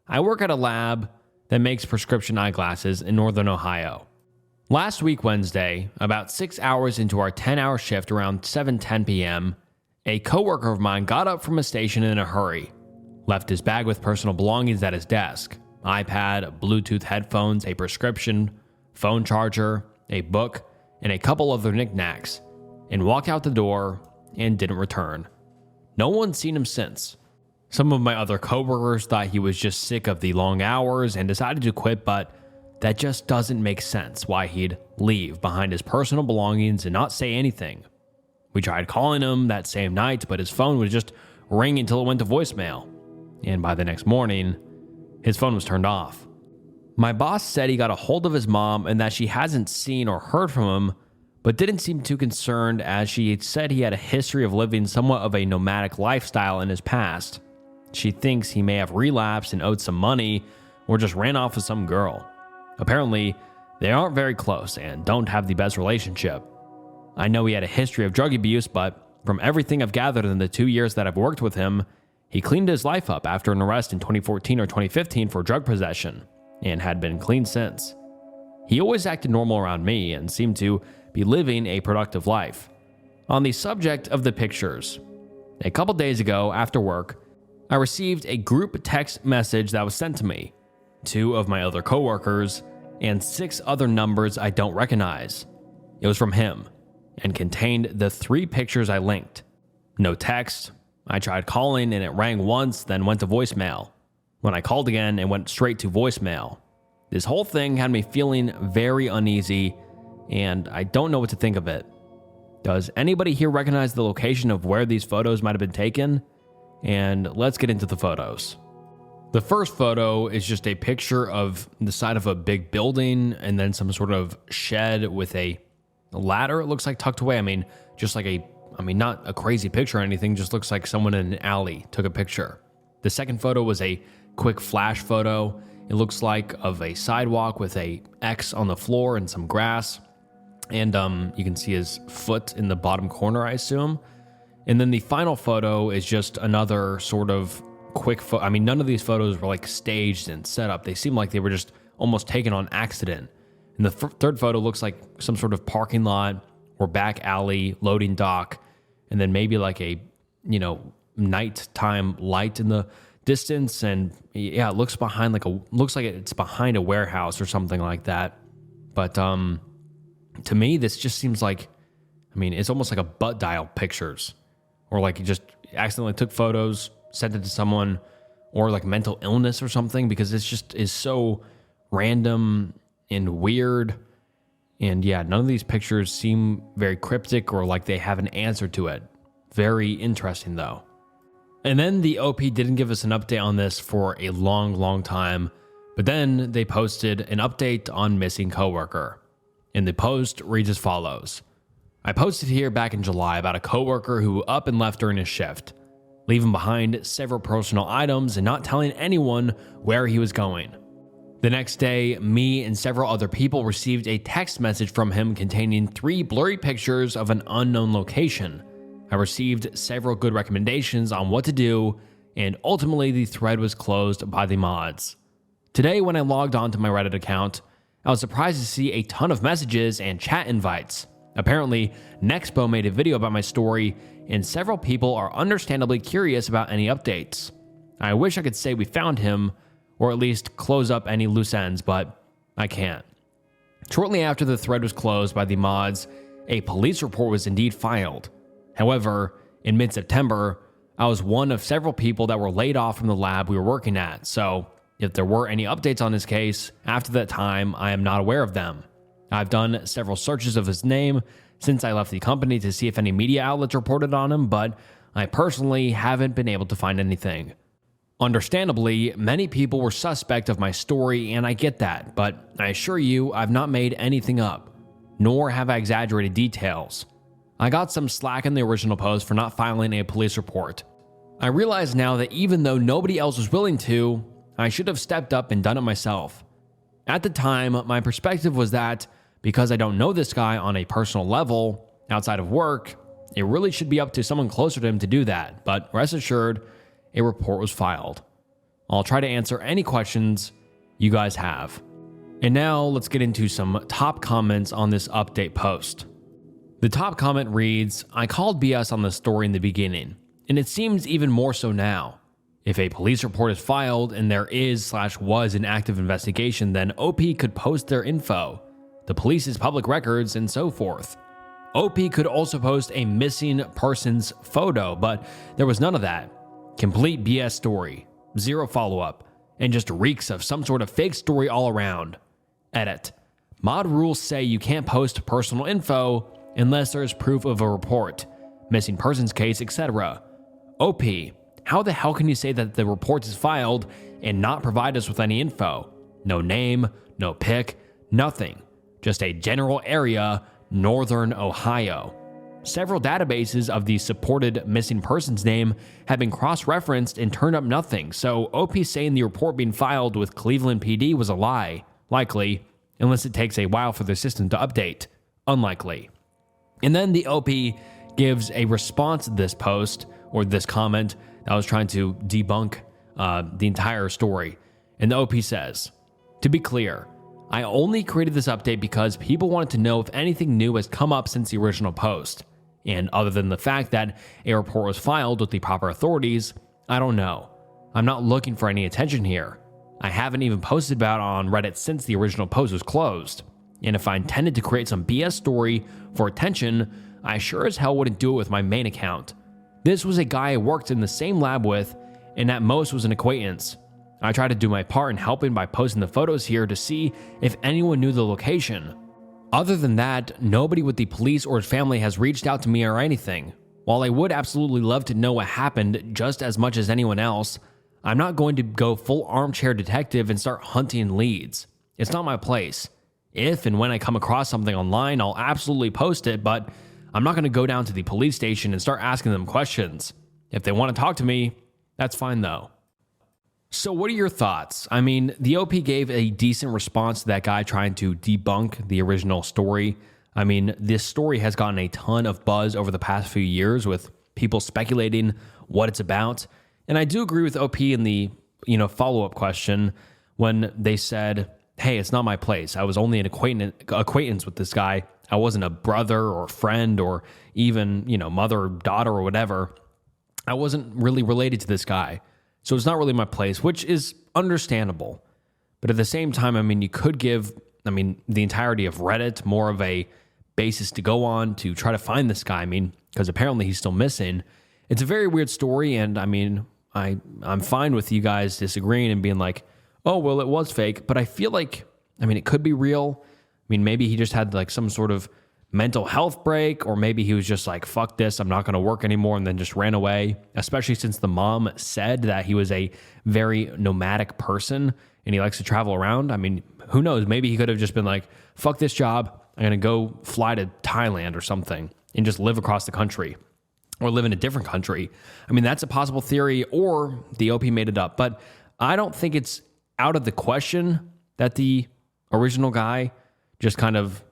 I work at a lab that makes prescription eyeglasses in Northern Ohio. Last week, Wednesday, about 6 hours into our 10-hour shift around 7:10 p.m., a coworker of mine got up from a station in a hurry, left his bag with personal belongings at his desk, iPad, Bluetooth headphones, a prescription, phone charger, a book, and a couple other knickknacks, and walked out the door and didn't return. No one's seen him since. Some of my other coworkers thought he was just sick of the long hours and decided to quit, but that just doesn't make sense why he'd leave behind his personal belongings and not say anything. We tried calling him that same night, but his phone would just ring until it went to voicemail. And by the next morning, his phone was turned off. My boss said he got a hold of his mom and that she hasn't seen or heard from him, but didn't seem too concerned as she had said he had a history of living somewhat of a nomadic lifestyle in his past. She thinks he may have relapsed and owed some money or just ran off with some girl. Apparently, they aren't very close and don't have the best relationship. I know he had a history of drug abuse, but from everything I've gathered in the 2 years that I've worked with him, he cleaned his life up after an arrest in 2014 or 2015 for drug possession and had been clean since. He always acted normal around me and seemed to be living a productive life. On the subject of the pictures, a couple days ago after work, I received a group text message that was sent to me, 2 of my other coworkers, and 6 other numbers I don't recognize. It was from him and contained the 3 pictures I linked. No text. I tried calling and it rang once, then went to voicemail. When I called again, it went straight to voicemail. This whole thing had me feeling very uneasy, and I don't know what to think of it. Does anybody here recognize the location of where these photos might have been taken? And let's get into the photos. The first photo is just a picture of the side of a big building and then some sort of shed with a ladder, it looks like, tucked away. I mean, just like a I mean, not a crazy picture or anything, just looks like someone in an alley took a picture. The second photo was a quick flash photo. It looks like of a sidewalk with a X on the floor and some grass. And you can see his foot in the bottom corner, I assume. And then the final photo is just another sort of quick photo. I mean, none of these photos were like staged and set up. They seem like they were just almost taken on accident. And the third photo looks like some sort of parking lot or back alley, loading dock, and then maybe like a, nighttime light in the distance. And yeah, it looks like it's behind a warehouse or something like that. But to me, this just seems like, it's almost like a butt dial pictures, or like you just accidentally took photos, sent it to someone, or like mental illness or something, because it's just is so random and weird. And yeah, none of these pictures seem very cryptic or like they have an answer to it. Very interesting though. And then the OP didn't give us an update on this for a long time, but then they posted an update on missing coworker. And the post reads as follows. I posted here back in July about a coworker who up and left during his shift, leaving behind several personal items and not telling anyone where he was going. The next day, me and several other people received a text message from him containing 3 blurry pictures of an unknown location. I received several good recommendations on what to do, and ultimately the thread was closed by the mods. Today, when I logged onto my Reddit account, I was surprised to see a ton of messages and chat invites. Apparently, Nexpo made a video about my story, and several people are understandably curious about any updates. I wish I could say we found him, or at least close up any loose ends, but I can't. Shortly after the thread was closed by the mods, a police report was indeed filed. However, in mid-September, I was one of several people that were laid off from the lab we were working at, so if there were any updates on his case after that time, I am not aware of them. I've done several searches of his name since I left the company to see if any media outlets reported on him, but I personally haven't been able to find anything. Understandably, many people were suspect of my story, and I get that, but I assure you I've not made anything up, nor have I exaggerated details. I got some slack in the original post for not filing a police report. I realize now that even though nobody else was willing to, I should have stepped up and done it myself. At the time, my perspective was that because I don't know this guy on a personal level, outside of work, it really should be up to someone closer to him to do that, but rest assured, a report was filed. I'll try to answer any questions you guys have. And now let's get into some top comments on this update post. The top comment reads, I called BS on the story in the beginning, and it seems even more so now. If a police report is filed and there is/was an active investigation, then OP could post their info, the police's public records, and so forth. OP could also post a missing person's photo, but there was none of that. Complete BS story, zero follow-up, and just reeks of some sort of fake story all around. Edit. Mod rules say you can't post personal info unless there is proof of a report, missing persons case, etc. OP, how the hell can you say that the report is filed and not provide us with any info? No name, no pic, nothing. Just a general area, Northern Ohio. Several databases of the supported missing person's name have been cross-referenced and turned up nothing, so OP saying the report being filed with Cleveland PD was a lie. Likely, unless it takes a while for the system to update. Unlikely. And then the OP gives a response to this post, or this comment, that was trying to debunk the entire story. And the OP says, to be clear, I only created this update because people wanted to know if anything new has come up since the original post. And other than the fact that a report was filed with the proper authorities, I don't know. I'm not looking for any attention here. I haven't even posted about it on Reddit since the original post was closed. And if I intended to create some BS story for attention, I sure as hell wouldn't do it with my main account. This was a guy I worked in the same lab with, and at most was an acquaintance. I tried to do my part in helping by posting the photos here to see if anyone knew the location. Other than that, nobody with the police or his family has reached out to me or anything. While I would absolutely love to know what happened just as much as anyone else, I'm not going to go full armchair detective and start hunting leads. It's not my place. If and when I come across something online, I'll absolutely post it, but I'm not going to go down to the police station and start asking them questions. If they want to talk to me, that's fine though. So what are your thoughts? I mean, the OP gave a decent response to that guy trying to debunk the original story. I mean, this story has gotten a ton of buzz over the past few years with people speculating what it's about. And I do agree with OP in the, follow-up question when they said, hey, it's not my place. I was only an acquaintance with this guy. I wasn't a brother or friend or even, mother or daughter or whatever. I wasn't really related to this guy. So it's not really my place, which is understandable. But at the same time, I mean, you could give, the entirety of Reddit more of a basis to go on to try to find this guy. I mean, because apparently he's still missing. It's a very weird story. And I mean, I'm fine with you guys disagreeing and being like, oh, well, it was fake. But I feel like, it could be real. I mean, maybe he just had like some sort of mental health break, or maybe he was just like, fuck this, I'm not going to work anymore, and then just ran away, especially since the mom said that he was a very nomadic person and he likes to travel around. I mean, who knows? Maybe he could have just been like, fuck this job, I'm going to go fly to Thailand or something and just live across the country or live in a different country. I mean, that's a possible theory, or the OP made it up. But I don't think it's out of the question that the original guy just kind of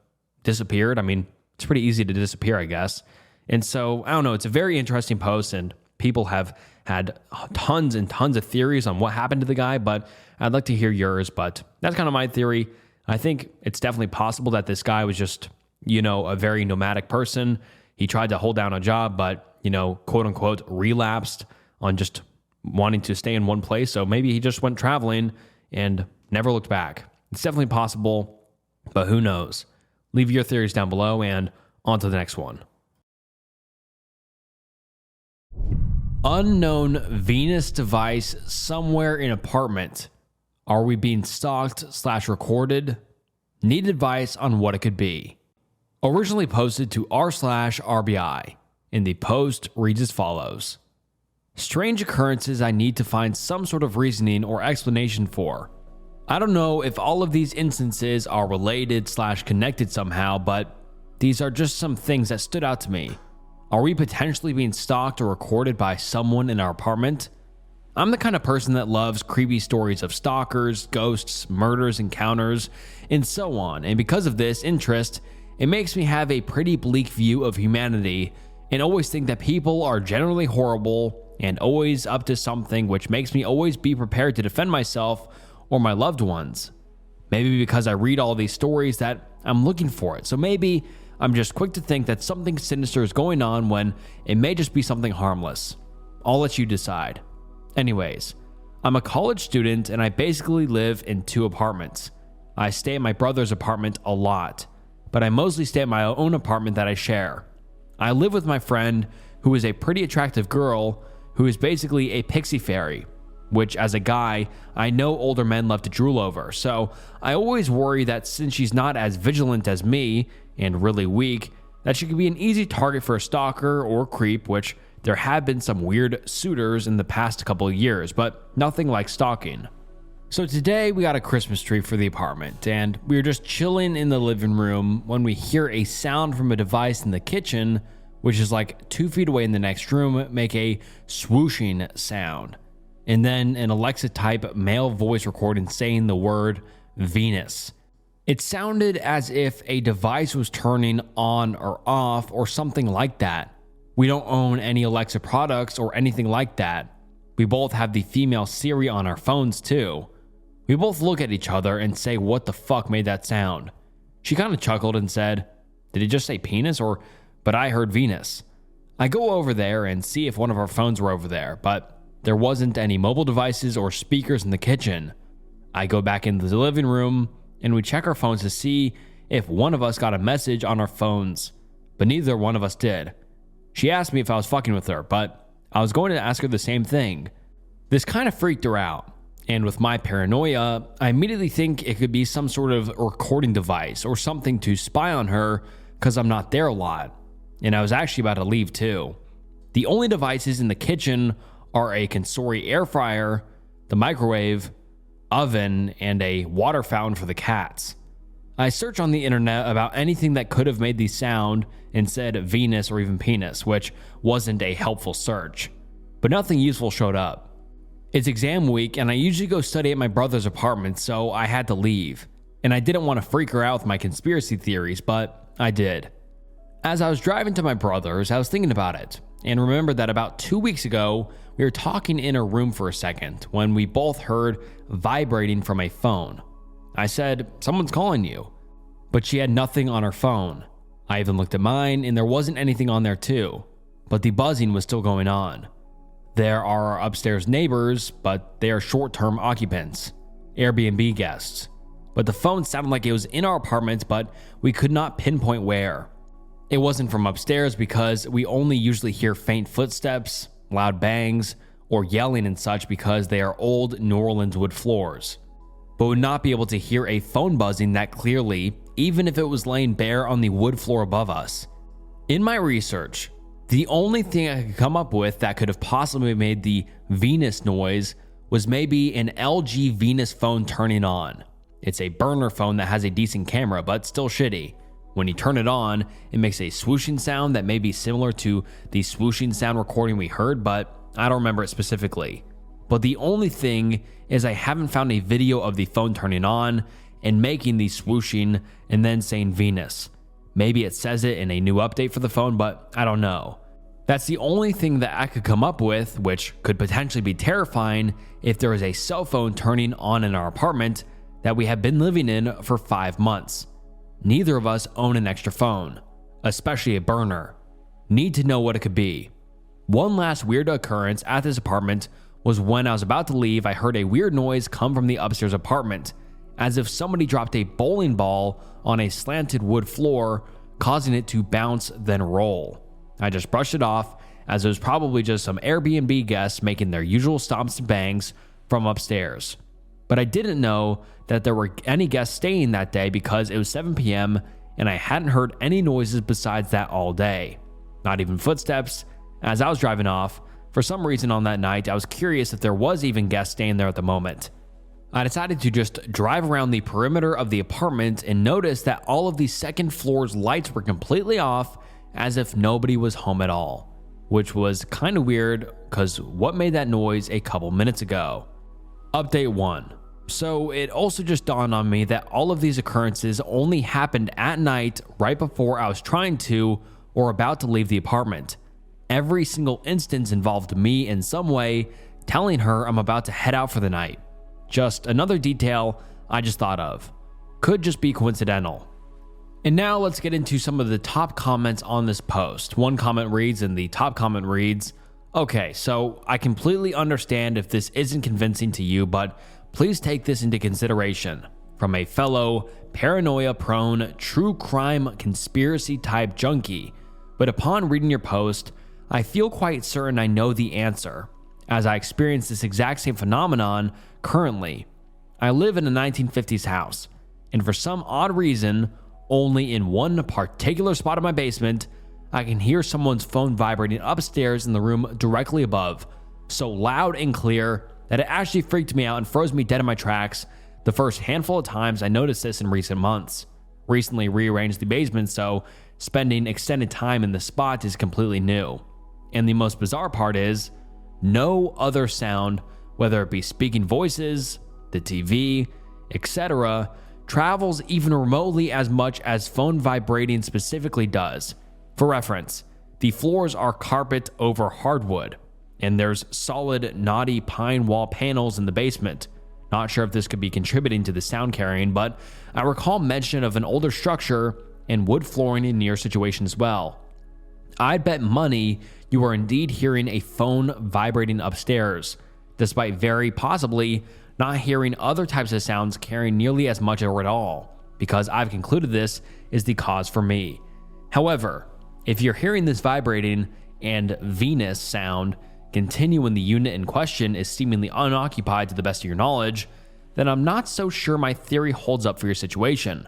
disappeared. I mean, it's pretty easy to disappear, I guess. And so, I don't know, it's a very interesting post, and people have had tons and tons of theories on what happened to the guy, but I'd like to hear yours. But that's kind of my theory. I think it's definitely possible that this guy was just, a very nomadic person. He tried to hold down a job, but, quote unquote, relapsed on just wanting to stay in one place. So maybe he just went traveling and never looked back. It's definitely possible, but who knows? Leave your theories down below, and on to the next one. Unknown Venus device somewhere in apartment. Are we being stalked/recorded? Need advice on what it could be. Originally posted to r/RBI. And the post reads as follows. Strange occurrences I need to find some sort of reasoning or explanation for. I don't know if all of these instances are related/connected somehow, but these are just some things that stood out to me. Are we potentially being stalked or recorded by someone in our apartment? I'm the kind of person that loves creepy stories of stalkers, ghosts, murders, encounters, and so on. And because of this interest, it makes me have a pretty bleak view of humanity and always think that people are generally horrible and always up to something, which makes me always be prepared to defend myself or my loved ones. Maybe because I read all these stories that I'm looking for it. So maybe I'm just quick to think that something sinister is going on when it may just be something harmless. I'll let you decide. Anyways, I'm a college student and I basically live in 2 apartments. I stay at my brother's apartment a lot, but I mostly stay at my own apartment that I share. I live with my friend who is a pretty attractive girl who is basically a pixie fairy, which as a guy, I know older men love to drool over. So I always worry that since she's not as vigilant as me and really weak, that she could be an easy target for a stalker or creep, which there have been some weird suitors in the past couple of years, but nothing like stalking. So today we got a Christmas tree for the apartment, and we were just chilling in the living room when we hear a sound from a device in the kitchen, which is like 2 feet away in the next room, make a swooshing sound. And then an Alexa type male voice recording saying the word Venus. It sounded as if a device was turning on or off or something like that. We don't own any Alexa products or anything like that. We both have the female Siri on our phones too. We both look at each other and say, what the fuck made that sound? She kind of chuckled and said, did it just say penis but I heard Venus. I go over there and see if one of our phones were over there, but there wasn't any mobile devices or speakers in the kitchen. I go back into the living room and we check our phones to see if one of us got a message on our phones, but neither one of us did. She asked me if I was fucking with her, but I was going to ask her the same thing. This kind of freaked her out, and with my paranoia, I immediately think it could be some sort of recording device or something to spy on her because I'm not there a lot, and I was actually about to leave too. The only devices in the kitchen are a Consori air fryer, the microwave, oven, and a water fountain for the cats. I searched on the internet about anything that could have made the sound and said Venus or even penis, which wasn't a helpful search. But nothing useful showed up. It's exam week and I usually go study at my brother's apartment, so I had to leave. And I didn't want to freak her out with my conspiracy theories, but I did. As I was driving to my brother's, I was thinking about it and remembered that about 2 weeks ago, we were talking in a room for a second when we both heard vibrating from a phone. I said, "Someone's calling you." But she had nothing on her phone. I even looked at mine and there wasn't anything on there too, but the buzzing was still going on. There are our upstairs neighbors, but they are short-term occupants, Airbnb guests. But the phone sounded like it was in our apartment, but we could not pinpoint where. It wasn't from upstairs because we only usually hear faint footsteps, loud bangs, or yelling and such because they are old New Orleans wood floors. But would not be able to hear a phone buzzing that clearly, even if it was laying bare on the wood floor above us. In my research, the only thing I could come up with that could have possibly made the Venus noise was maybe an LG Venus phone turning on. It's a burner phone that has a decent camera, but still shitty. When you turn it on, it makes a swooshing sound that may be similar to the swooshing sound recording we heard, but I don't remember it specifically. But the only thing is I haven't found a video of the phone turning on and making the swooshing and then saying Venus. Maybe it says it in a new update for the phone, but I don't know. That's the only thing that I could come up with, which could potentially be terrifying if there is a cell phone turning on in our apartment that we have been living in for 5 months. Neither of us own an extra phone, especially a burner. Need to know what it could be. One last weird occurrence at this apartment was when I was about to leave, I heard a weird noise come from the upstairs apartment, as if somebody dropped a bowling ball on a slanted wood floor, causing it to bounce then roll. I just brushed it off, as it was probably just some Airbnb guests making their usual stomps and bangs from upstairs. But I didn't know that there were any guests staying that day because it was 7 p.m. and I hadn't heard any noises besides that all day. Not even footsteps. As I was driving off, for some reason on that night, I was curious if there was even guests staying there at the moment. I decided to just drive around the perimeter of the apartment and noticed that all of the second floor's lights were completely off, as if nobody was home at all, which was kind of weird because what made that noise a couple minutes ago? Update 1. So it also just dawned on me that all of these occurrences only happened at night right before I was trying to or about to leave the apartment. Every single instance involved me in some way telling her I'm about to head out for the night. Just another detail I just thought of. Could just be coincidental. And now let's get into some of the top comments on this post. One comment reads, and the top comment reads, "Okay, so I completely understand if this isn't convincing to you, but please take this into consideration. From a fellow paranoia-prone, true crime conspiracy type junkie. But upon reading your post, I feel quite certain I know the answer, as I experience this exact same phenomenon currently. I live in a 1950s house, and for some odd reason, only in one particular spot of my basement, I can hear someone's phone vibrating upstairs in the room directly above, so loud and clear that it actually freaked me out and froze me dead in my tracks the first handful of times I noticed this in recent months. Recently rearranged the basement, so spending extended time in the spot is completely new. And the most bizarre part is, no other sound, whether it be speaking voices, the TV, etc., travels even remotely as much as phone vibrating specifically does. For reference, the floors are carpet over hardwood, and there's solid, knotty pine wall panels in the basement. Not sure if this could be contributing to the sound carrying, but I recall mention of an older structure and wood flooring in near situation as well. I'd bet money you are indeed hearing a phone vibrating upstairs, despite very possibly not hearing other types of sounds carrying nearly as much or at all, because I've concluded this is the cause for me. However, if you're hearing this vibrating and Venus sound continue when the unit in question is seemingly unoccupied to the best of your knowledge, then I'm not so sure my theory holds up for your situation.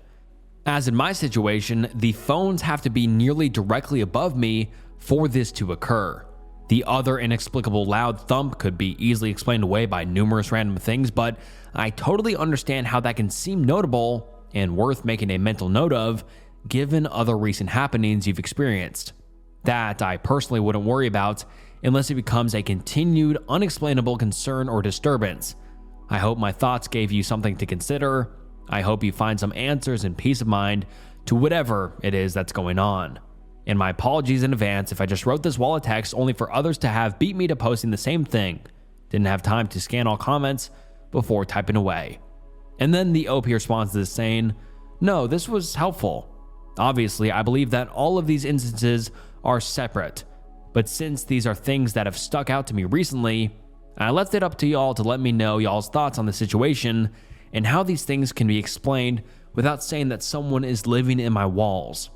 As in my situation, the phones have to be nearly directly above me for this to occur. The other inexplicable loud thump could be easily explained away by numerous random things, but I totally understand how that can seem notable and worth making a mental note of given other recent happenings you've experienced. That I personally wouldn't worry about unless it becomes a continued unexplainable concern or disturbance. I hope my thoughts gave you something to consider. I hope you find some answers and peace of mind to whatever it is that's going on. And my apologies in advance if I just wrote this wall of text only for others to have beat me to posting the same thing. Didn't have time to scan all comments before typing away. And then the OP responds to this saying, "No, this was helpful. Obviously, I believe that all of these instances are separate, but since these are things that have stuck out to me recently, I left it up to y'all to let me know y'all's thoughts on the situation and how these things can be explained without saying that someone is living in my walls.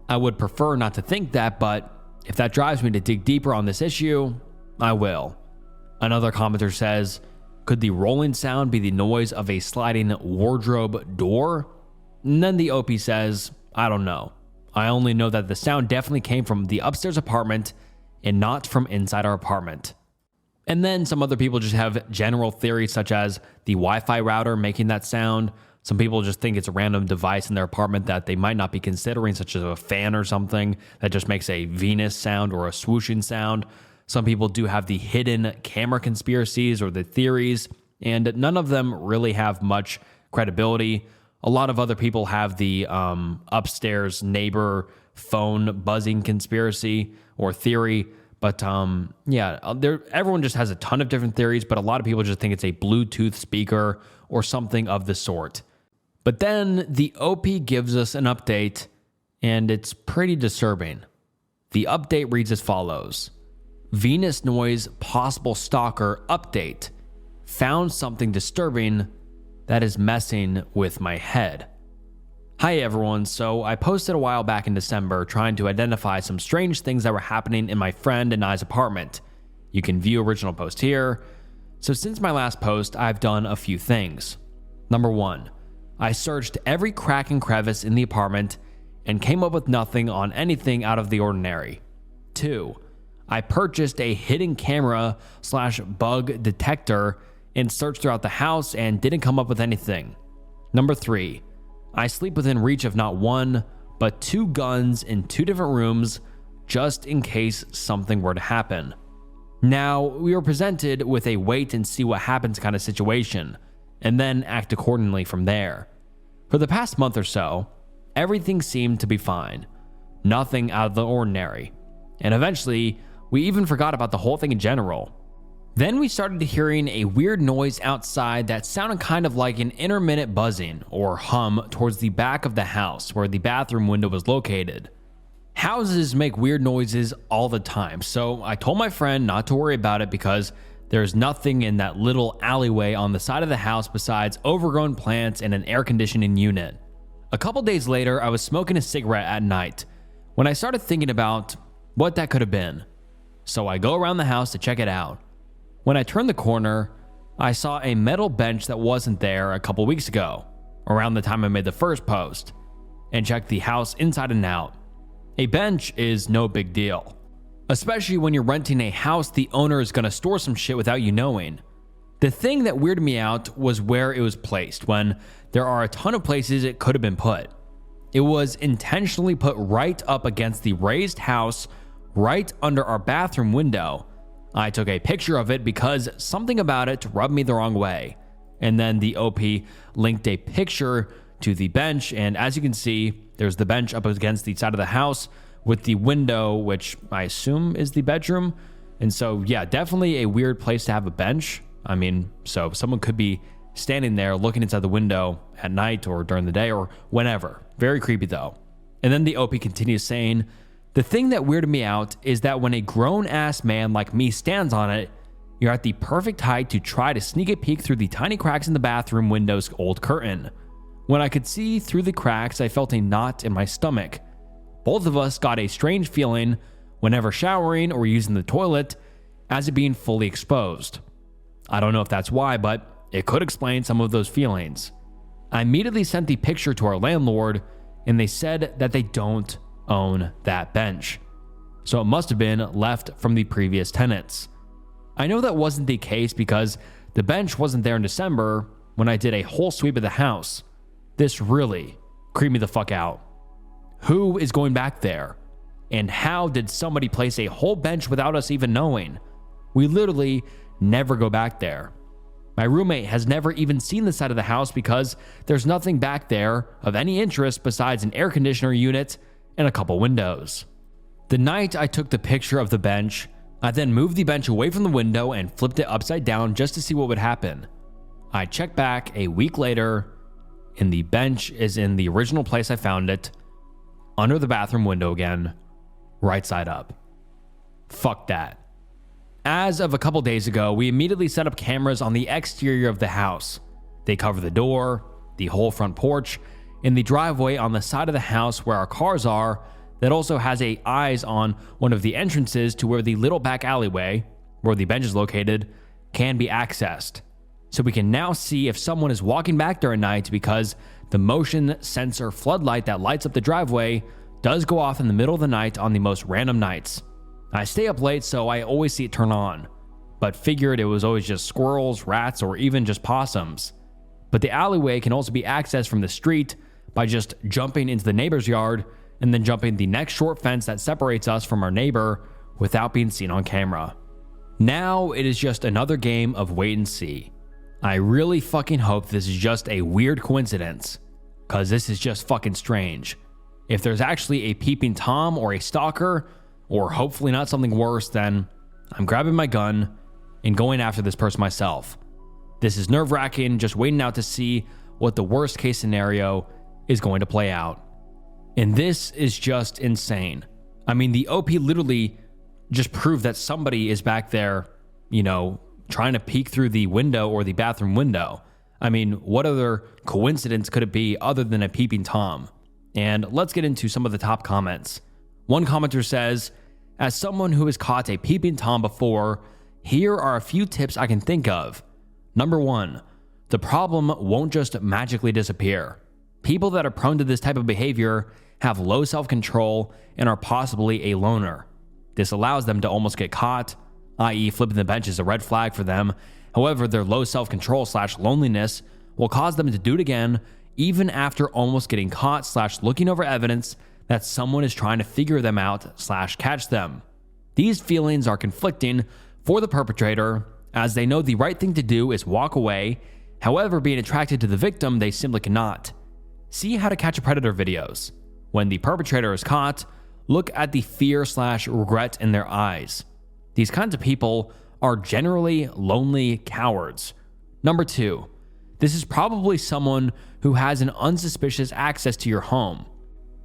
I would prefer not to think that, but if that drives me to dig deeper on this issue, I will." Another commenter says, "Could the rolling sound be the noise of a sliding wardrobe door?" And then the OP says, "I don't know. I only know that the sound definitely came from the upstairs apartment and not from inside our apartment." And then some other people just have general theories such as the Wi-Fi router making that sound. Some people just think it's a random device in their apartment that they might not be considering, such as a fan or something that just makes a Venus sound or a swooshing sound. Some people do have the hidden camera conspiracies or the theories, and none of them really have much credibility. A lot of other people have the upstairs neighbor phone buzzing conspiracy or theory. But everyone just has a ton of different theories, but a lot of people just think it's a Bluetooth speaker or something of the sort. But then the OP gives us an update, and it's pretty disturbing. The update reads as follows: Venus Noise possible stalker update. Found something disturbing that is messing with my head. Hi everyone, so I posted a while back in December trying to identify some strange things that were happening in my friend and I's apartment. You can view original post here. So since my last post, I've done a few things. Number 1, I searched every crack and crevice in the apartment and came up with nothing on anything out of the ordinary. 2, I purchased a hidden camera / bug detector and searched throughout the house and didn't come up with anything. Number 3, I sleep within reach of not one, but 2 guns in 2 different rooms just in case something were to happen. Now, we were presented with a wait and see what happens kind of situation, and then act accordingly from there. For the past month or so, everything seemed to be fine. Nothing out of the ordinary. And eventually, we even forgot about the whole thing in general. Then we started hearing a weird noise outside that sounded kind of like an intermittent buzzing or hum towards the back of the house where the bathroom window was located. Houses make weird noises all the time, so I told my friend not to worry about it because there's nothing in that little alleyway on the side of the house besides overgrown plants and an air conditioning unit. A couple days later, I was smoking a cigarette at night when I started thinking about what that could have been. So I go around the house to check it out. When I turned the corner, I saw a metal bench that wasn't there a couple weeks ago, around the time I made the first post, and checked the house inside and out. A bench is no big deal, especially when you're renting a house the owner is going to store some shit without you knowing. The thing that weirded me out was where it was placed, when there are a ton of places it could have been put. It was intentionally put right up against the raised house, right under our bathroom window. I took a picture of it because something about it rubbed me the wrong way. And then the OP linked a picture to the bench, and as you can see, there's the bench up against the side of the house with the window, which I assume is the bedroom. And so, yeah, definitely a weird place to have a bench. I mean, so someone could be standing there looking inside the window at night or during the day or whenever. Very creepy though. And then the OP continues saying, the thing that weirded me out is that when a grown-ass man like me stands on it, you're at the perfect height to try to sneak a peek through the tiny cracks in the bathroom window's old curtain. When I could see through the cracks, I felt a knot in my stomach. Both of us got a strange feeling whenever showering or using the toilet, as it being fully exposed. I don't know if that's why, but it could explain some of those feelings. I immediately sent the picture to our landlord, and they said that they don't own that bench, so it must have been left from the previous tenants. I know that wasn't the case because the bench wasn't there in December when I did a whole sweep of the house. This really creeped me the fuck out. Who is going back there? And how did somebody place a whole bench without us even knowing? We literally never go back there. My roommate has never even seen the side of the house because there's nothing back there of any interest besides an air conditioner unit and a couple windows. The night I took the picture of the bench, I then moved the bench away from the window and flipped it upside down just to see what would happen. I checked back a week later, and the bench is in the original place I found it, under the bathroom window again, right side up. Fuck that. As of a couple days ago, we immediately set up cameras on the exterior of the house. They cover the door, the whole front porch, and the driveway on the side of the house where our cars are. That also has eyes on one of the entrances to where the little back alleyway, where the bench is located, can be accessed. So we can now see if someone is walking back there at night because the motion sensor floodlight that lights up the driveway does go off in the middle of the night on the most random nights. I stay up late, so I always see it turn on, but figured it was always just squirrels, rats, or even just possums. But the alleyway can also be accessed from the street by just jumping into the neighbor's yard and then jumping the next short fence that separates us from our neighbor without being seen on camera. Now it is just another game of wait and see. I really fucking hope this is just a weird coincidence, cause this is just fucking strange. If there's actually a peeping Tom or a stalker, or hopefully not something worse, then I'm grabbing my gun and going after this person myself. This is nerve-wracking, just waiting out to see what the worst case scenario is going to play out. And this is just insane. I mean, the OP literally just proved that somebody is back there, trying to peek through the window or the bathroom window. I mean, what other coincidence could it be other than a peeping Tom? And let's get into some of the top comments. One commenter says, as someone who has caught a peeping Tom before, here are a few tips I can think of. Number 1, the problem won't just magically disappear. People that are prone to this type of behavior have low self-control and are possibly a loner. This allows them to almost get caught, i.e. flipping the bench is a red flag for them. However, their low self-control / loneliness will cause them to do it again even after almost getting caught / looking over evidence that someone is trying to figure them out / catch them. These feelings are conflicting for the perpetrator as they know the right thing to do is walk away. However, being attracted to the victim, they simply cannot. See How to Catch a Predator videos. When the perpetrator is caught, look at the fear / regret in their eyes. These kinds of people are generally lonely cowards. Number 2, this is probably someone who has an unsuspicious access to your home.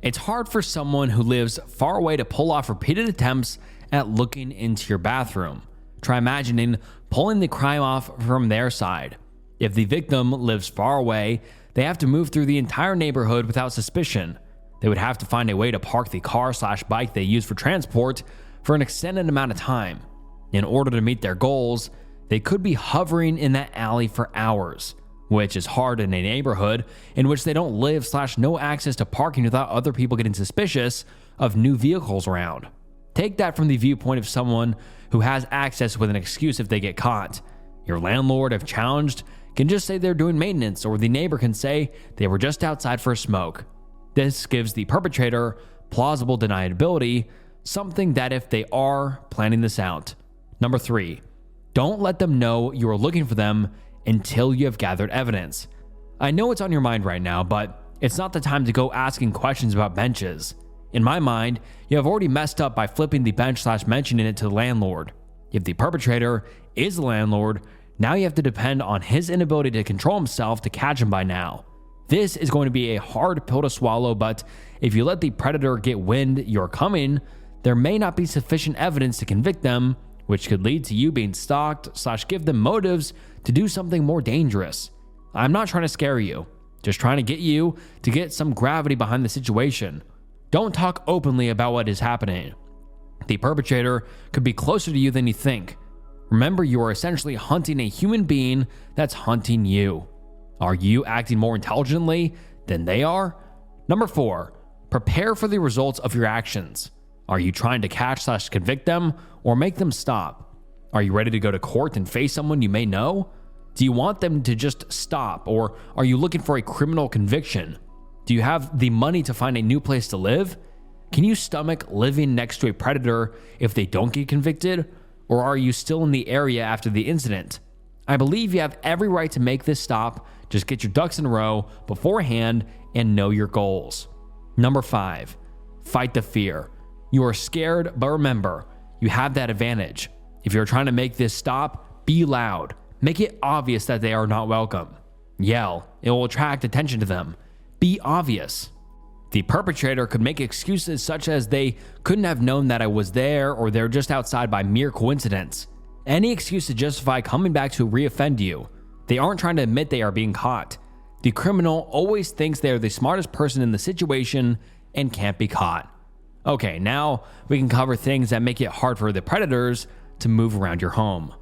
It's hard for someone who lives far away to pull off repeated attempts at looking into your bathroom. Try imagining pulling the crime off from their side. If the victim lives far away, they have to move through the entire neighborhood without suspicion. They would have to find a way to park the car / bike they use for transport for an extended amount of time. In order to meet their goals, they could be hovering in that alley for hours, which is hard in a neighborhood in which they don't live / no access to parking without other people getting suspicious of new vehicles around. Take that from the viewpoint of someone who has access with an excuse if they get caught. Your landlord, if challenged, can just say they're doing maintenance, or the neighbor can say they were just outside for a smoke. This gives the perpetrator plausible deniability, something that if they are planning this out. Number 3, don't let them know you are looking for them until you have gathered evidence. I know it's on your mind right now, but it's not the time to go asking questions about benches. In my mind, you have already messed up by flipping the bench / mentioning it to the landlord. If the perpetrator is the landlord, now you have to depend on his inability to control himself to catch him by now. This is going to be a hard pill to swallow, but if you let the predator get wind you're coming, there may not be sufficient evidence to convict them, which could lead to you being stalked / give them motives to do something more dangerous. I'm not trying to scare you, just trying to get you to get some gravity behind the situation. Don't talk openly about what is happening. The perpetrator could be closer to you than you think. Remember, you are essentially hunting a human being that's hunting you. Are you acting more intelligently than they are? Number 4, prepare for the results of your actions. Are you trying to catch / convict them or make them stop? Are you ready to go to court and face someone you may know? Do you want them to just stop, or are you looking for a criminal conviction? Do you have the money to find a new place to live? Can you stomach living next to a predator if they don't get convicted? Or are you still in the area after the incident? I believe you have every right to make this stop. Just get your ducks in a row beforehand and know your goals. Number 5, fight the fear. You are scared, but remember, you have that advantage. If you're trying to make this stop, be loud. Make it obvious that they are not welcome. Yell. It will attract attention to them. Be obvious. The perpetrator could make excuses such as they couldn't have known that I was there, or they're just outside by mere coincidence. Any excuse to justify coming back to reoffend you. They aren't trying to admit they are being caught. The criminal always thinks they are the smartest person in the situation and can't be caught. Okay, now we can cover things that make it hard for the predators to move around your home.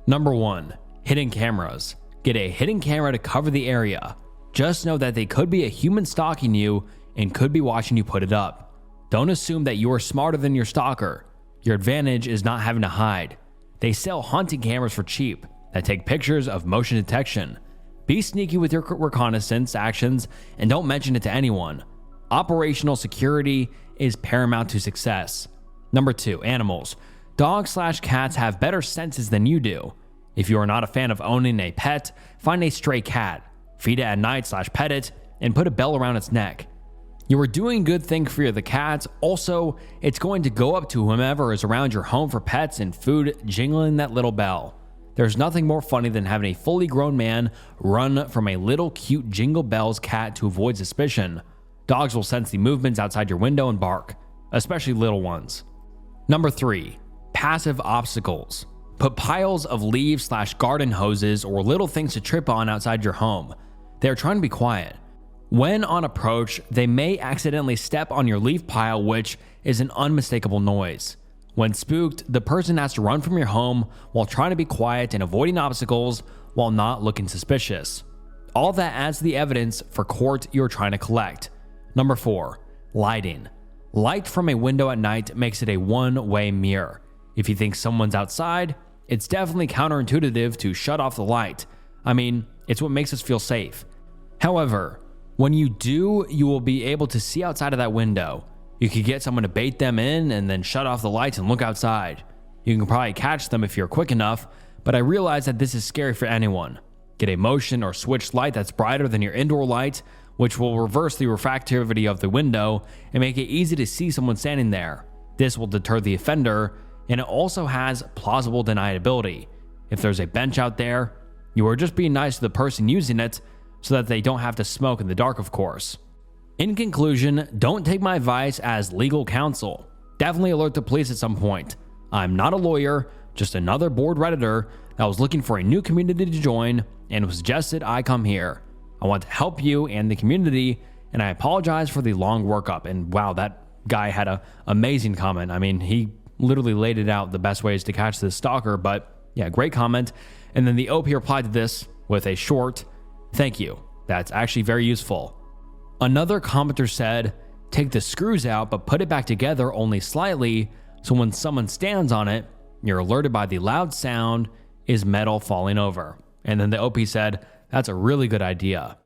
Number 1, hidden cameras. Get a hidden camera to cover the area. Just know that they could be a human stalking you and could be watching you put it up. Don't assume that you are smarter than your stalker. Your advantage is not having to hide. They sell hunting cameras for cheap that take pictures of motion detection. Be sneaky with your reconnaissance actions and don't mention it to anyone. Operational security is paramount to success. Number 2, animals. Dogs/cats have better senses than you do. If you are not a fan of owning a pet, find a stray cat, feed it at night/pet it, and put a bell around its neck. You are doing good thing for the cats. Also, it's going to go up to whomever is around your home for pets and food, jingling that little bell. There's nothing more funny than having a fully grown man run from a little cute Jingle Bells cat to avoid suspicion. Dogs will sense the movements outside your window and bark, especially little ones. Number 3, passive obstacles. Put piles of leaves/garden hoses or little things to trip on outside your home. They are trying to be quiet. When on approach, they may accidentally step on your leaf pile, which is an unmistakable noise. When spooked, the person has to run from your home while trying to be quiet and avoiding obstacles while not looking suspicious. All that adds to the evidence for court you're trying to collect. Number 4, lighting. Light from a window at night makes it a one-way mirror. If you think someone's outside, it's definitely counterintuitive to shut off the light. I mean, it's what makes us feel safe. However, when you do, you will be able to see outside of that window. You could get someone to bait them in and then shut off the lights and look outside. You can probably catch them if you're quick enough, but I realize that this is scary for anyone. Get a motion or switch light that's brighter than your indoor light, which will reverse the refractivity of the window and make it easy to see someone standing there. This will deter the offender, and it also has plausible deniability. If there's a bench out there, you are just being nice to the person using it so that they don't have to smoke in the dark, of course. In conclusion, don't take my advice as legal counsel. Definitely alert the police at some point. I'm not a lawyer, just another bored Redditor that was looking for a new community to join and suggested I come here. I want to help you and the community, and I apologize for the long workup. And wow, that guy had an amazing comment. I mean, he literally laid it out the best ways to catch this stalker, but yeah, great comment. And then the OP replied to this with a short, "Thank you. That's actually very useful." Another commenter said, "Take the screws out, but put it back together only slightly, so when someone stands on it, you're alerted by the loud sound is metal falling over." And then the OP said, "That's a really good idea."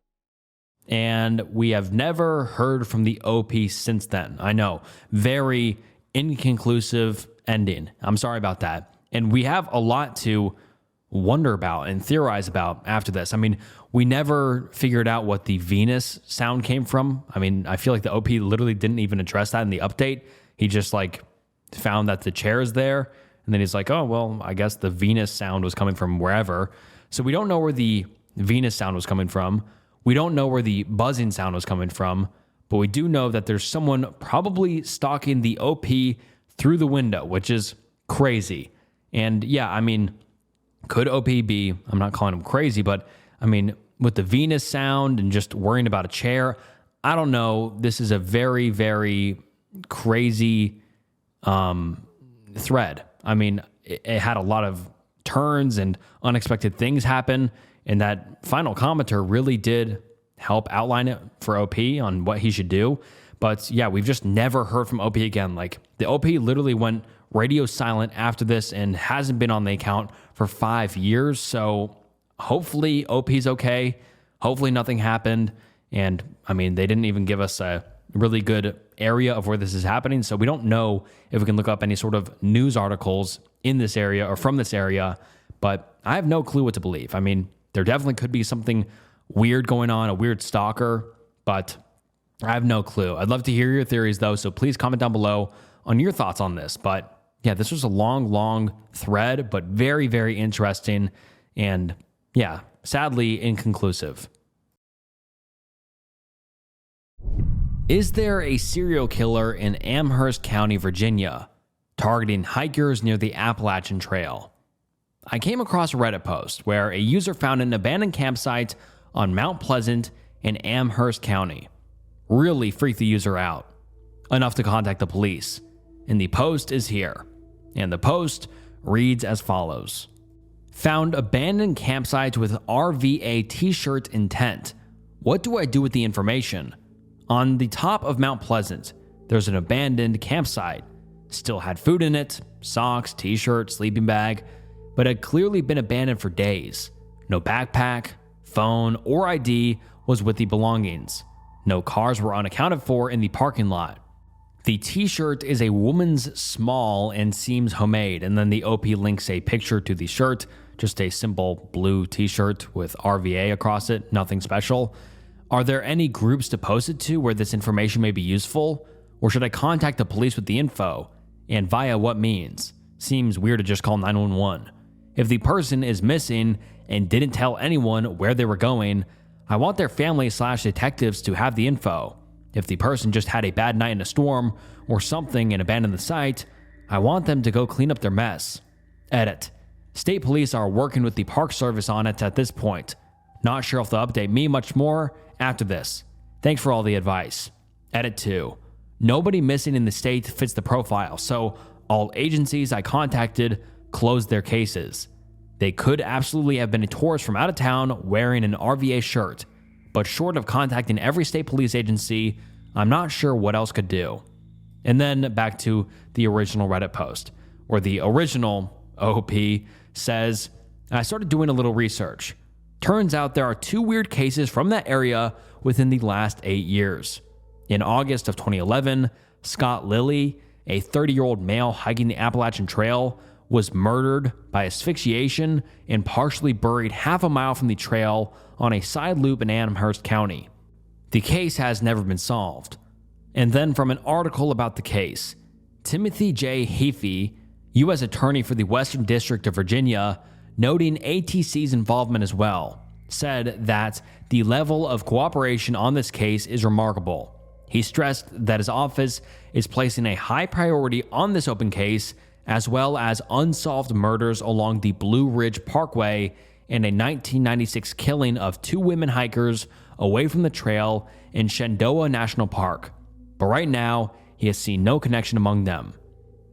And we have never heard from the OP since then. I know, very inconclusive ending. I'm sorry about that. And we have a lot to wonder about and theorize about after this. I mean, we never figured out what the Venus sound came from. I mean, I feel like the OP literally didn't even address that in the update. He just found that the chair is there, and then he's like, oh, well, I guess the Venus sound was coming from wherever. So we don't know where the Venus sound was coming from. We don't know where the buzzing sound was coming from, but we do know that there's someone probably stalking the OP through the window, which is crazy. And yeah, I mean, could OP be, I'm not calling him crazy, but I mean, with the Venus sound and just worrying about a chair, I don't know. This is a very, very crazy thread. I mean, it had a lot of turns and unexpected things happen, and that final commenter really did help outline it for OP on what he should do. But yeah, we've just never heard from OP again. Like, the OP literally went radio silent after this and hasn't been on the account for 5 years. So hopefully OP's okay. Hopefully nothing happened. And I mean, they didn't even give us a really good area of where this is happening. So we don't know if we can look up any sort of news articles in this area or from this area, but I have no clue what to believe. I mean, there definitely could be something weird going on, a weird stalker, but I have no clue. I'd love to hear your theories though. So please comment down below on your thoughts on this. But yeah, this was a long thread, but very, very interesting. And yeah, sadly inconclusive. Is there a serial killer in Amherst County, Virginia, targeting hikers near the Appalachian Trail? I came across a Reddit post where a user found an abandoned campsite on Mount Pleasant in Amherst County. Really freaked the user out, enough to contact the police. And the post is here. And the post reads as follows. Found abandoned campsite with RVA t-shirt intent. What do I do with the information? On the top of Mount Pleasant, there's an abandoned campsite. Still had food in it, socks, t-shirt, sleeping bag, but had clearly been abandoned for days. No backpack, phone, or ID was with the belongings. No cars were unaccounted for in the parking lot. The t-shirt is a woman's small and seems homemade, and then the OP links a picture to the shirt, just a simple blue t-shirt with RVA across it, nothing special. Are there any groups to post it to where this information may be useful? Or should I contact the police with the info? And via what means? Seems weird to just call 911. If the person is missing and didn't tell anyone where they were going, I want their family/detectives to have the info. If the person just had a bad night in a storm or something and abandoned the site, I want them to go clean up their mess. Edit. State police are working with the Park Service on it at this point. Not sure if they'll update me much more after this. Thanks for all the advice. Edit 2. Nobody missing in the state fits the profile, so all agencies I contacted closed their cases. They could absolutely have been a tourist from out of town wearing an RVA shirt, but short of contacting every state police agency, I'm not sure what else could do. And then back to the original Reddit post, where the original OP says, I started doing a little research. Turns out there are 2 weird cases from that area within the last 8 years. In August of 2011, Scott Lilly, a 30-year-old male hiking the Appalachian Trail, was murdered by asphyxiation and partially buried half a mile from the trail on a side loop in Amherst County. The case has never been solved. And then from an article about the case, Timothy J. Heafy, U.S. Attorney for the Western District of Virginia, noting ATC's involvement as well, said that the level of cooperation on this case is remarkable. He stressed that his office is placing a high priority on this open case, as well as unsolved murders along the Blue Ridge Parkway and a 1996 killing of 2 women hikers away from the trail in Shenandoah National Park. But right now, he has seen no connection among them.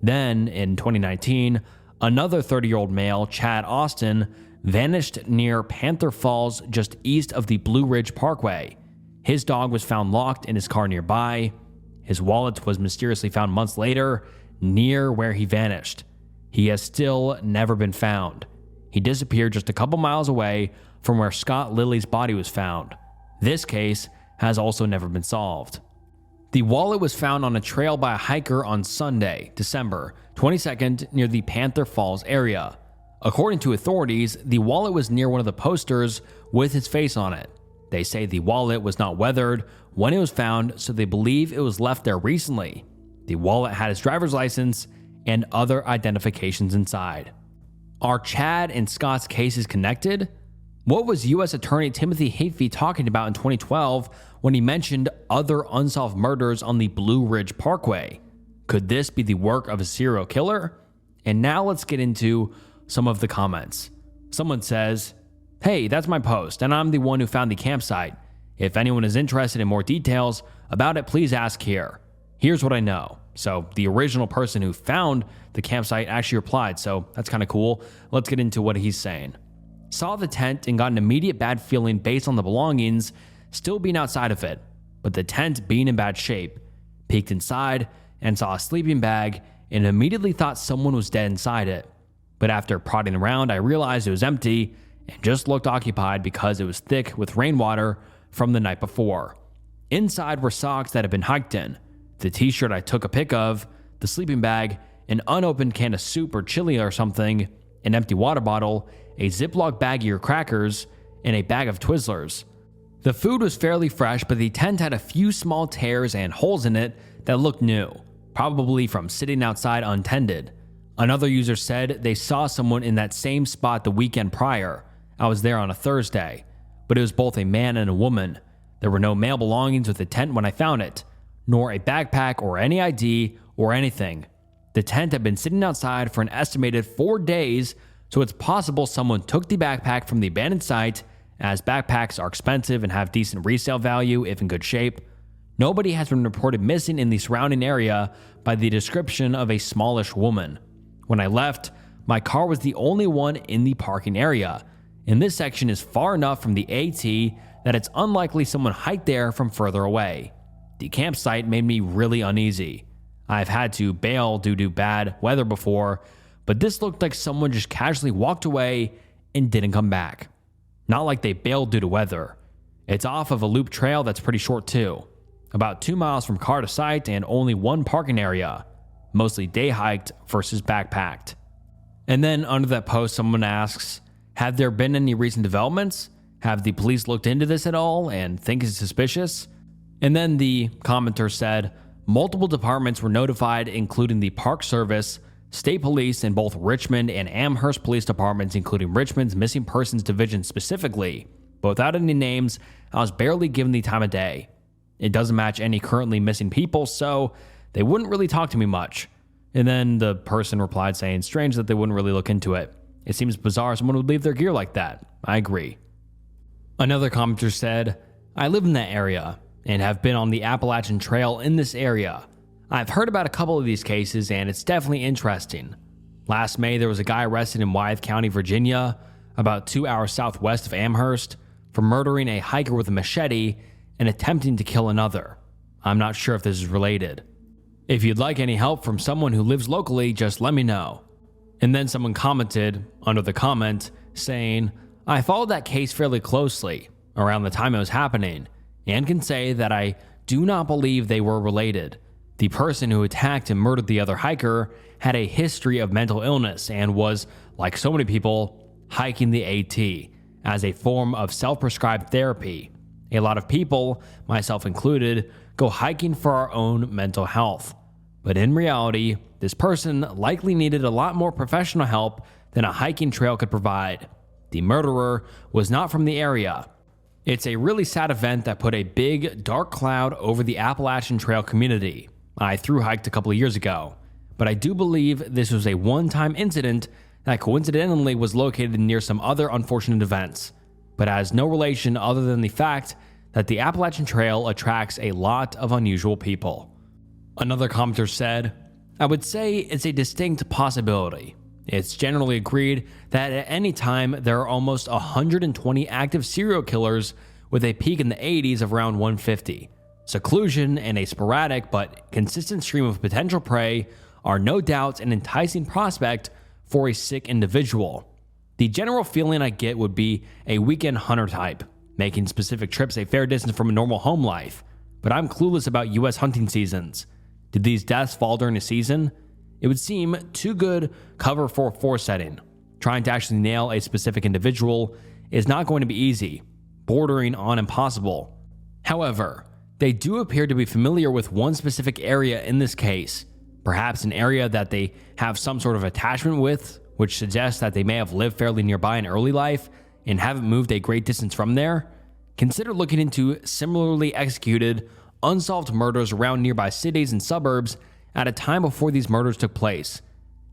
Then, in 2019, another 30-year-old male, Chad Austin, vanished near Panther Falls just east of the Blue Ridge Parkway. His dog was found locked in his car nearby. His wallet was mysteriously found months later near where he vanished. He has still never been found. He disappeared just a couple miles away from where Scott Lilly's body was found. This case has also never been solved. The wallet was found on a trail by a hiker on Sunday, December 22nd, near the Panther Falls area. According to authorities, the wallet was near one of the posters with his face on it. They say the wallet was not weathered when it was found, so they believe it was left there recently. The wallet had his driver's license and other identifications inside. Are Chad and Scott's cases connected? What was U.S. Attorney Timothy Heafy talking about in 2012 when he mentioned other unsolved murders on the Blue Ridge Parkway? Could this be the work of a serial killer? And now let's get into some of the comments. Someone says, "Hey, that's my post, and I'm the one who found the campsite. If anyone is interested in more details about it, please ask here. Here's what I know." So the original person who found the campsite actually replied, so that's kind of cool. Let's get into what he's saying. "Saw the tent and got an immediate bad feeling based on the belongings still being outside of it, but the tent being in bad shape. Peeked inside and saw a sleeping bag and immediately thought someone was dead inside it. But after prodding around, I realized it was empty and just looked occupied because it was thick with rainwater from the night before. Inside were socks that had been hiked in, the t-shirt I took a pic of, the sleeping bag, an unopened can of soup or chili or something, an empty water bottle, a Ziploc baggie of crackers, and a bag of Twizzlers. The food was fairly fresh, but the tent had a few small tears and holes in it that looked new, probably from sitting outside untended. Another user said they saw someone in that same spot the weekend prior. I was there on a Thursday, but it was both a man and a woman. There were no male belongings with the tent when I found it, nor a backpack or any ID or anything. The tent had been sitting outside for an estimated 4 days, so it's possible someone took the backpack from the abandoned site, as backpacks are expensive and have decent resale value if in good shape. Nobody has been reported missing in the surrounding area by the description of a smallish woman. When I left, my car was the only one in the parking area, and this section is far enough from the AT that it's unlikely someone hiked there from further away. The campsite made me really uneasy. I've had to bail due to bad weather before, but this looked like someone just casually walked away and didn't come back. Not like they bailed due to weather. It's off of a loop trail that's pretty short too. About 2 miles from car to site and only one parking area. Mostly day hiked versus backpacked. And then under that post, someone asks, have there been any recent developments? Have the police looked into this at all and think it's suspicious? And then the commenter said, multiple departments were notified, including the Park Service, State Police, and both Richmond and Amherst Police Departments, including Richmond's Missing Persons Division specifically. But without any names, I was barely given the time of day. It doesn't match any currently missing people, so they wouldn't really talk to me much. And then the person replied saying, strange that they wouldn't really look into it. It seems bizarre someone would leave their gear like that. I agree. Another commenter said, I live in that area and have been on the Appalachian Trail in this area. I've heard about a couple of these cases and it's definitely interesting. Last May, there was a guy arrested in Wythe County, Virginia, about 2 hours southwest of Amherst, for murdering a hiker with a machete and attempting to kill another. I'm not sure if this is related. If you'd like any help from someone who lives locally, just let me know. And then someone commented under the comment saying, I followed that case fairly closely around the time it was happening and can say that I do not believe they were related. The person who attacked and murdered the other hiker had a history of mental illness and was, like so many people, hiking the AT as a form of self-prescribed therapy. A lot of people, myself included, go hiking for our own mental health. But in reality, this person likely needed a lot more professional help than a hiking trail could provide. The murderer was not from the area. It's a really sad event that put a big, dark cloud over the Appalachian Trail community. I thru-hiked a couple of years ago, but I do believe this was a one-time incident that coincidentally was located near some other unfortunate events, but has no relation other than the fact that the Appalachian Trail attracts a lot of unusual people. Another commenter said, I would say it's a distinct possibility. It's generally agreed that at any time there are almost 120 active serial killers with a peak in the 80s of around 150. Seclusion and a sporadic but consistent stream of potential prey are no doubt an enticing prospect for a sick individual. The general feeling I get would be a weekend hunter type, making specific trips a fair distance from a normal home life, but I'm clueless about US hunting seasons. Did these deaths fall during a season? It would seem too good cover for a forest setting. Trying to actually nail a specific individual is not going to be easy, bordering on impossible. However, they do appear to be familiar with one specific area in this case, perhaps an area that they have some sort of attachment with, which suggests that they may have lived fairly nearby in early life and haven't moved a great distance from there. Consider looking into similarly executed, unsolved murders around nearby cities and suburbs at a time before these murders took place.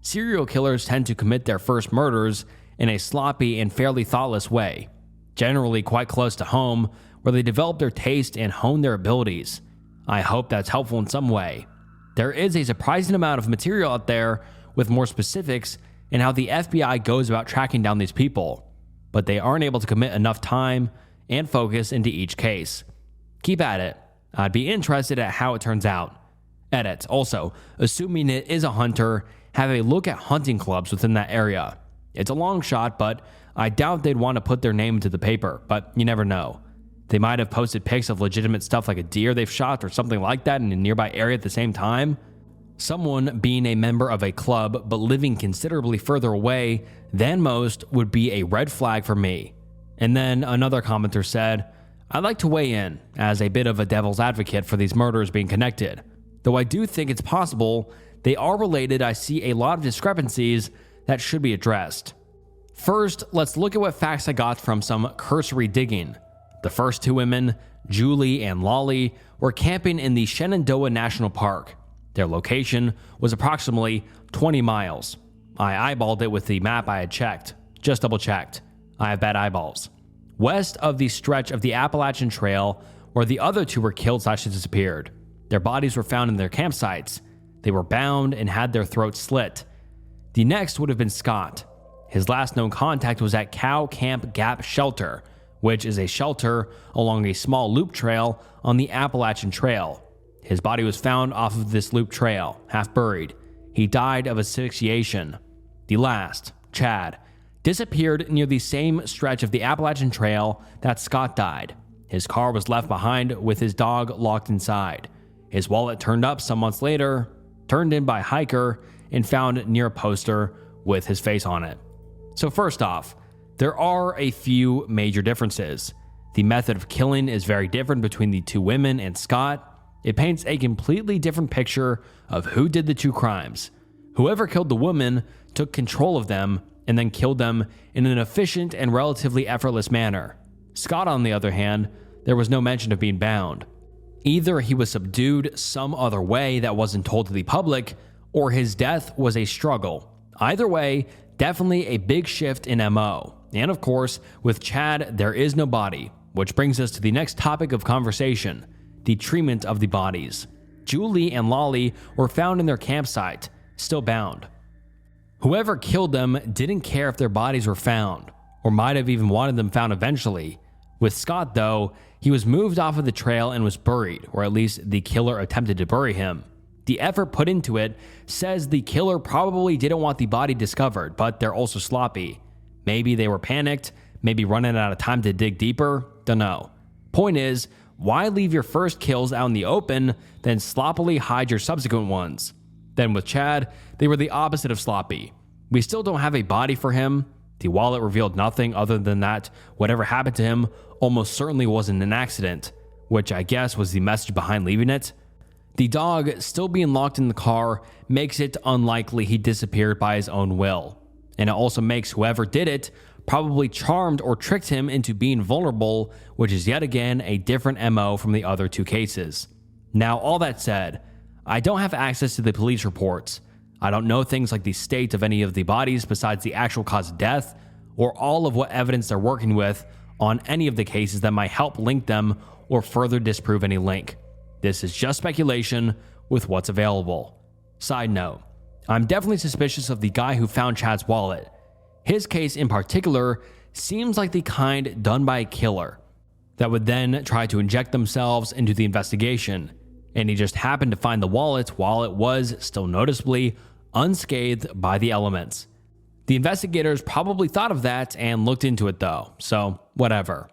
Serial killers tend to commit their first murders in a sloppy and fairly thoughtless way, generally quite close to home, where they develop their taste and hone their abilities. I hope that's helpful in some way. There is a surprising amount of material out there with more specifics in how the FBI goes about tracking down these people, but they aren't able to commit enough time and focus into each case. Keep at it. I'd be interested at how it turns out. Edit. Also, assuming it is a hunter, have a look at hunting clubs within that area. It's a long shot, but I doubt they'd want to put their name into the paper, but you never know. They might have posted pics of legitimate stuff like a deer they've shot or something like that in a nearby area at the same time. Someone being a member of a club but living considerably further away than most would be a red flag for me. And then another commenter said, I'd like to weigh in as a bit of a devil's advocate for these murders being connected. Though I do think it's possible they are related, I see a lot of discrepancies that should be addressed. First, let's look at what facts I got from some cursory digging. The first two women, Julie and Lolly, were camping in the Shenandoah National Park. Their location was approximately 20 miles. I eyeballed it with the map I had checked. Just double checked. I have bad eyeballs. West of the stretch of the Appalachian Trail, where the other two were killed/disappeared. Their bodies were found in their campsites. They were bound and had their throats slit. The next would have been Scott. His last known contact was at Cow Camp Gap Shelter, which is a shelter along a small loop trail on the Appalachian Trail. His body was found off of this loop trail, half buried. He died of asphyxiation. The last, Chad, disappeared near the same stretch of the Appalachian Trail that Scott died. His car was left behind with his dog locked inside. His wallet turned up some months later, turned in by a hiker, and found near a poster with his face on it. So first off, there are a few major differences. The method of killing is very different between the two women and Scott. It paints a completely different picture of who did the two crimes. Whoever killed the woman took control of them and then killed them in an efficient and relatively effortless manner. Scott, on the other hand, there was no mention of being bound. Either he was subdued some other way that wasn't told to the public, or his death was a struggle. Either way, definitely a big shift in MO. And of course, with Chad, there is no body, which brings us to the next topic of conversation, the treatment of the bodies. Julie and Lolly were found in their campsite, still bound. Whoever killed them didn't care if their bodies were found, or might have even wanted them found eventually. With Scott, though, he was moved off of the trail and was buried, or at least the killer attempted to bury him. The effort put into it says the killer probably didn't want the body discovered, but they're also sloppy. Maybe they were panicked, maybe running out of time to dig deeper, dunno. Point is, why leave your first kills out in the open, then sloppily hide your subsequent ones? Then with Chad, they were the opposite of sloppy. We still don't have a body for him. The wallet revealed nothing other than that whatever happened to him almost certainly wasn't an accident, which I guess was the message behind leaving it. The dog still being locked in the car makes it unlikely he disappeared by his own will. And it also makes whoever did it probably charmed or tricked him into being vulnerable, which is yet again a different MO from the other two cases. Now, all that said, I don't have access to the police reports. I don't know things like the state of any of the bodies besides the actual cause of death, or all of what evidence they're working with on any of the cases that might help link them or further disprove any link. This is just speculation with what's available. Side note, I'm definitely suspicious of the guy who found Chad's wallet. His case in particular seems like the kind done by a killer that would then try to inject themselves into the investigation, and he just happened to find the wallet while it was still noticeably unscathed by the elements. The investigators probably thought of that and looked into it though, so whatever.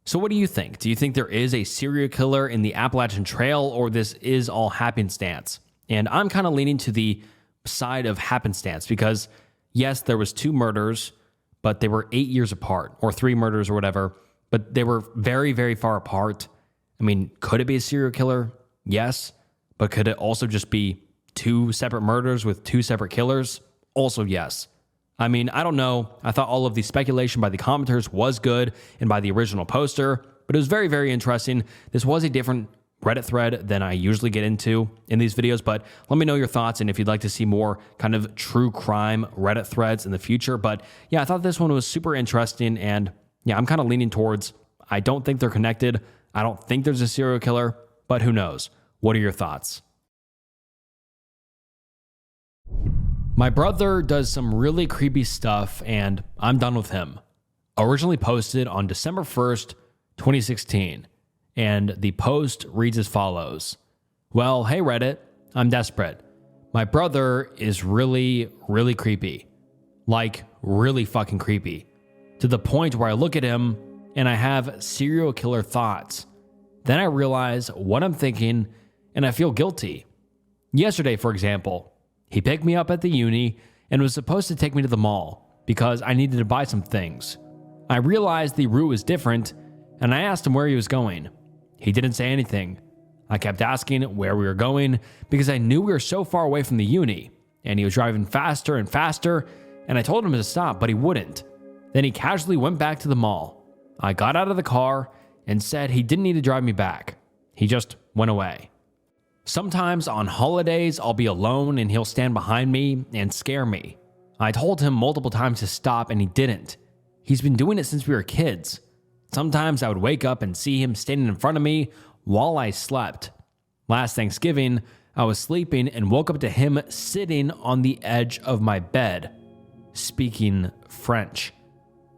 So what do you think? Do you think there is a serial killer in the Appalachian Trail, or this is all happenstance? And I'm kind of leaning to the side of happenstance because yes, there was 2 murders, but they were 8 years apart, or 3 murders or whatever, but they were very, very far apart. I mean, could it be a serial killer? Yes. But could it also just be 2 separate murders with 2 separate killers? Also yes. I mean, I don't know. I thought all of the speculation by the commenters was good and by the original poster, but it was very, very interesting. This was a different Reddit thread than I usually get into in these videos, but let me know your thoughts and if you'd like to see more kind of true crime Reddit threads in the future. But yeah, I thought this one was super interesting, and yeah, I'm kind of leaning towards, I don't think they're connected. I don't think there's a serial killer, but who knows? What are your thoughts? My brother does some really creepy stuff, and I'm done with him. Originally posted on December 1st, 2016, and the post reads as follows. Well, hey Reddit, I'm desperate. My brother is really, really creepy. Like, really fucking creepy, to the point where I look at him and I have serial killer thoughts. Then I realize what I'm thinking and I feel guilty. Yesterday, for example, he picked me up at the uni and was supposed to take me to the mall because I needed to buy some things. I realized the route was different and I asked him where he was going. He didn't say anything. I kept asking where we were going because I knew we were so far away from the uni, and he was driving faster and faster, and I told him to stop, but he wouldn't. Then he casually went back to the mall. I got out of the car and said he didn't need to drive me back. He just went away. Sometimes on holidays, I'll be alone and he'll stand behind me and scare me. I told him multiple times to stop and he didn't. He's been doing it since we were kids. Sometimes I would wake up and see him standing in front of me while I slept. Last Thanksgiving, I was sleeping and woke up to him sitting on the edge of my bed, speaking French.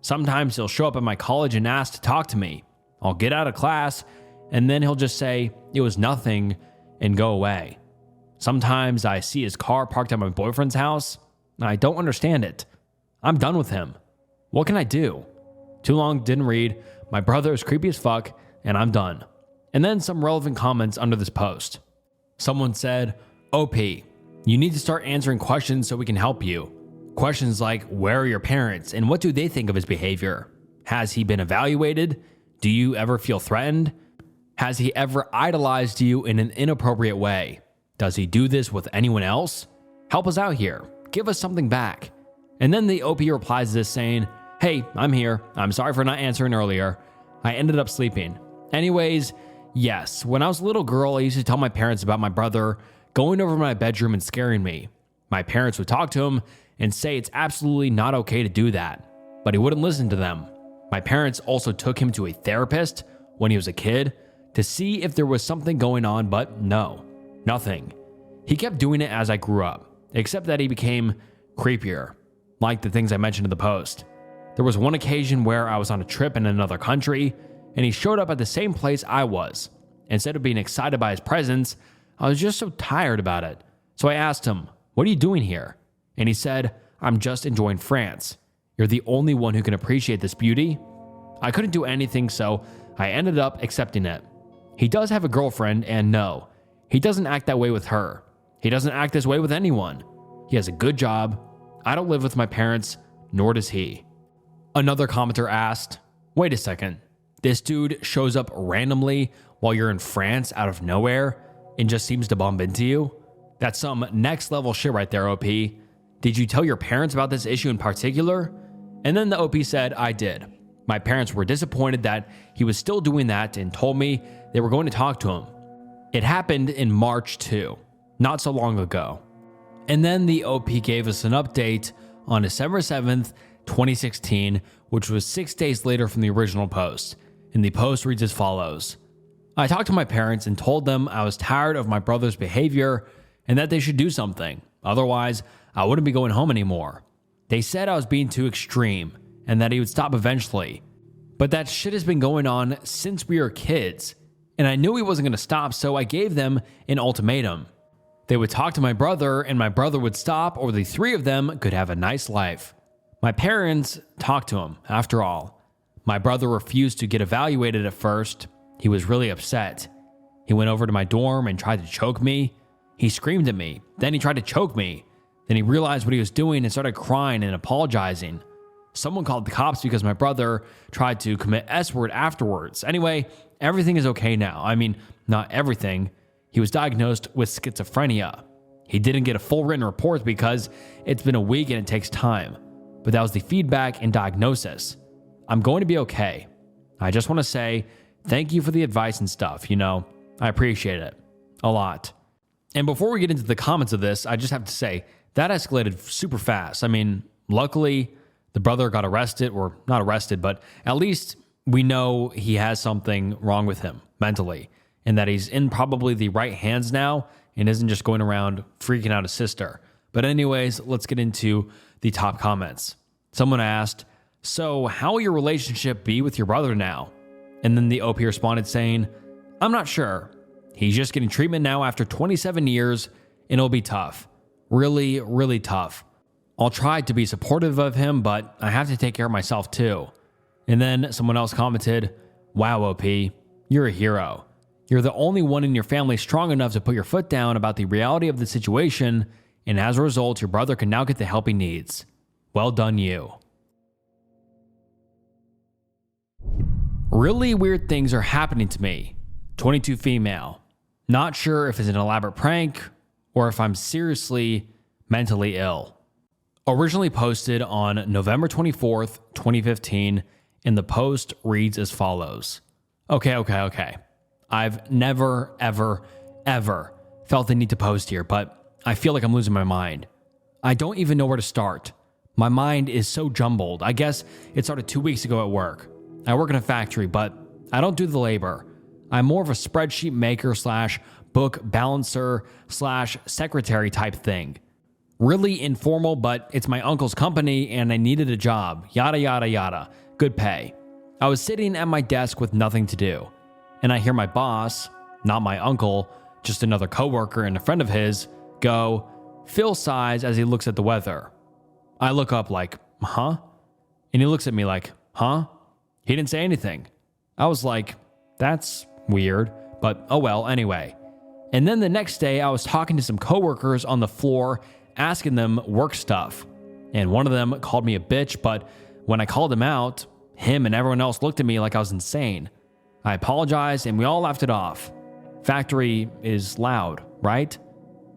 Sometimes he'll show up at my college and ask to talk to me. I'll get out of class and then he'll just say it was nothing and go away. Sometimes I see his car parked at my boyfriend's house and I don't understand it. I'm done with him. What can I do? Too long, didn't read. My brother is creepy as fuck and I'm done. And then some relevant comments under this post. Someone said, OP, you need to start answering questions so we can help you. Questions like, where are your parents and what do they think of his behavior? Has he been evaluated? Do you ever feel threatened? Has he ever idolized you in an inappropriate way? Does he do this with anyone else? Help us out here. Give us something back. And then the OP replies to this saying, hey, I'm here. I'm sorry for not answering earlier. I ended up sleeping. Anyways, yes, when I was a little girl, I used to tell my parents about my brother going over my bedroom and scaring me. My parents would talk to him and say it's absolutely not okay to do that, but he wouldn't listen to them. My parents also took him to a therapist when he was a kid to see if there was something going on, but no, nothing. He kept doing it as I grew up, except that he became creepier, like the things I mentioned in the post. There was one occasion where I was on a trip in another country, and he showed up at the same place I was. Instead of being excited by his presence, I was just so tired about it. So I asked him, what are you doing here? And he said, I'm just enjoying France. You're the only one who can appreciate this beauty. I couldn't do anything, so I ended up accepting it. He does have a girlfriend, and no, he doesn't act that way with her. He doesn't act this way with anyone. He has a good job. I don't live with my parents, nor does he. Another commenter asked, wait a second. This dude shows up randomly while you're in France out of nowhere and just seems to bump into you? That's some next level shit right there, OP. Did you tell your parents about this issue in particular? And then the OP said, I did. My parents were disappointed that he was still doing that and told me they were going to talk to him. It happened in March too, not so long ago. And then the OP gave us an update on December 7th, 2016, which was 6 days later from the original post. And the post reads as follows. I talked to my parents and told them I was tired of my brother's behavior and that they should do something. Otherwise, I wouldn't be going home anymore. They said I was being too extreme and that he would stop eventually. But that shit has been going on since we were kids. And I knew he wasn't going to stop, so I gave them an ultimatum. They would talk to my brother and my brother would stop, or the three of them could have a nice life. My parents talked to him, after all. My brother refused to get evaluated at first. He was really upset. He went over to my dorm and tried to choke me. He screamed at me. Then he tried to choke me. Then he realized what he was doing and started crying and apologizing. Someone called the cops because my brother tried to commit S-word afterwards. Anyway, everything is okay now. I mean, not everything. He was diagnosed with schizophrenia. He didn't get a full written report because it's been a week and it takes time. But that was the feedback and diagnosis. I'm going to be okay. I just want to say thank you for the advice and stuff, I appreciate it a lot. And before we get into the comments of this, I just have to say that escalated super fast. I mean, luckily the brother got arrested, or not arrested, but at least we know he has something wrong with him mentally and that he's in probably the right hands now and isn't just going around freaking out his sister. But anyways, let's get into the top comments. Someone asked, so how will your relationship be with your brother now? And then the OP responded saying, I'm not sure. He's just getting treatment now after 27 years and it'll be tough. Really, really tough. I'll try to be supportive of him, but I have to take care of myself too. And then someone else commented, wow, OP, you're a hero. You're the only one in your family strong enough to put your foot down about the reality of the situation, and as a result, your brother can now get the help he needs. Well done, you. Really weird things are happening to me. 22 female. Not sure if it's an elaborate prank or if I'm seriously mentally ill. Originally posted on November 24th, 2015, and the post reads as follows. Okay. I've never, ever felt the need to post here, but I feel like I'm losing my mind. I don't even know where to start. My mind is so jumbled. I guess it started 2 weeks ago at work. I work in a factory, but I don't do the labor. I'm more of a spreadsheet maker / book balancer / secretary type thing. Really informal, but it's my uncle's company and I needed a job. Yada, yada, yada. Good pay. I was sitting at my desk with nothing to do, and I hear my boss, not my uncle, just another coworker and a friend of his, go, Phil sighs as he looks at the weather. I look up like, huh? And he looks at me like, huh? He didn't say anything. I was like, that's weird, but oh well, anyway. And then the next day, I was talking to some coworkers on the floor, asking them work stuff. And one of them called me a bitch, but when I called him out, him and everyone else looked at me like I was insane. I apologized and we all laughed it off. Factory is loud, right?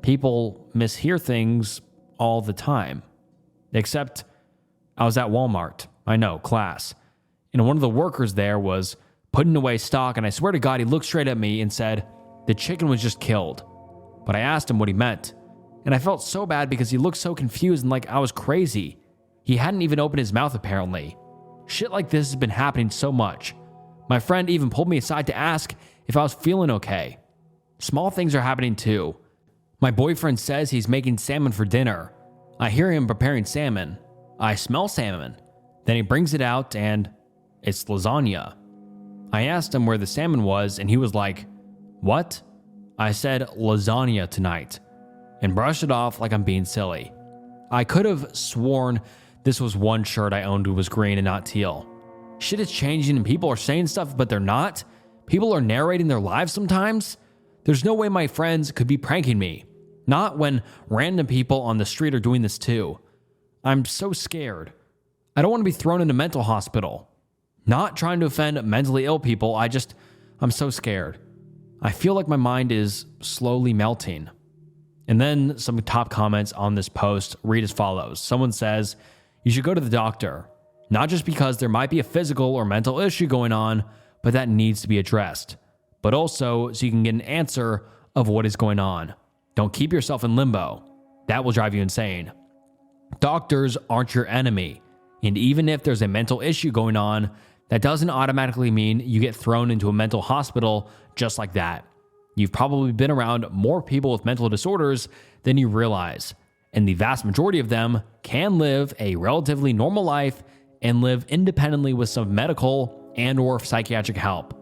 People mishear things all the time. Except I was at Walmart. I know, class. And one of the workers there was putting away stock, and I swear to God, he looked straight at me and said, the chicken was just killed. But I asked him what he meant. And I felt so bad because he looked so confused and like I was crazy. He hadn't even opened his mouth apparently. Shit like this has been happening so much. My friend even pulled me aside to ask if I was feeling okay. Small things are happening too. My boyfriend says he's making salmon for dinner. I hear him preparing salmon. I smell salmon. Then he brings it out and it's lasagna. I asked him where the salmon was and he was like, what? I said lasagna tonight and brushed it off like I'm being silly. I could have sworn this was one shirt I owned was green and not teal. Shit is changing and people are saying stuff, but they're not. People are narrating their lives sometimes. There's no way my friends could be pranking me. Not when random people on the street are doing this too. I'm so scared. I don't want to be thrown in a mental hospital. Not trying to offend mentally ill people, I'm so scared. I feel like my mind is slowly melting. And then some top comments on this post read as follows. Someone says, you should go to the doctor. Not just because there might be a physical or mental issue going on, but that needs to be addressed. But also so you can get an answer of what is going on. Don't keep yourself in limbo. That will drive you insane. Doctors aren't your enemy. And even if there's a mental issue going on, that doesn't automatically mean you get thrown into a mental hospital just like that. You've probably been around more people with mental disorders than you realize. And the vast majority of them can live a relatively normal life and live independently with some medical and or psychiatric help.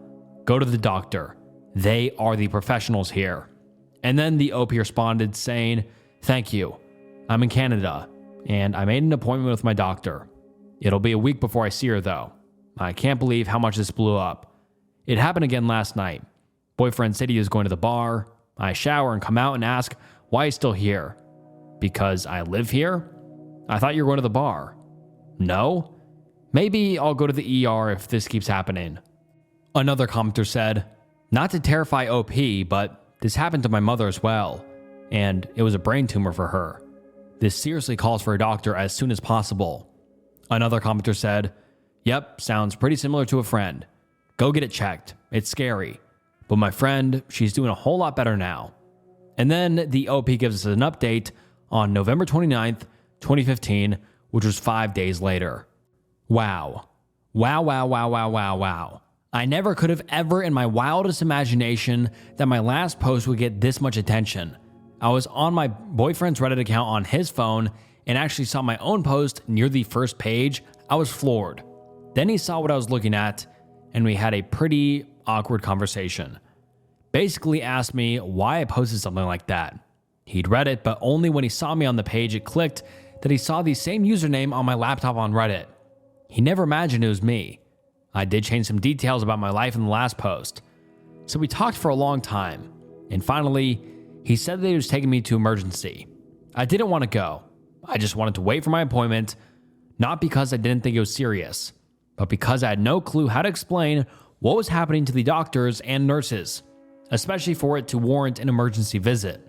Go to the doctor. They are the professionals here. And then the OP responded saying, thank you. I'm in Canada and I made an appointment with my doctor. It'll be a week before I see her though. I can't believe how much this blew up. It happened again last night. Boyfriend said he was going to the bar. I shower and come out and ask why he's still here. Because I live here? I thought you were going to the bar. No? Maybe I'll go to the ER if this keeps happening. Another commenter said, not to terrify OP, but this happened to my mother as well, and it was a brain tumor for her. This seriously calls for a doctor as soon as possible. Another commenter said, yep, sounds pretty similar to a friend. Go get it checked. It's scary. But my friend, she's doing a whole lot better now. And then the OP gives us an update on November 29th, 2015, which was 5 days later. Wow. Wow. I never could have ever in my wildest imagination that my last post would get this much attention. I was on my boyfriend's Reddit account on his phone and actually saw my own post near the first page. I was floored. Then he saw what I was looking at and we had a pretty awkward conversation. Basically asked me why I posted something like that. He'd read it, but only when he saw me on the page it clicked that he saw the same username on my laptop on Reddit. He never imagined it was me. I did change some details about my life in the last post. So we talked for a long time, and finally, he said that he was taking me to emergency. I didn't want to go. I just wanted to wait for my appointment, not because I didn't think it was serious, but because I had no clue how to explain what was happening to the doctors and nurses, especially for it to warrant an emergency visit.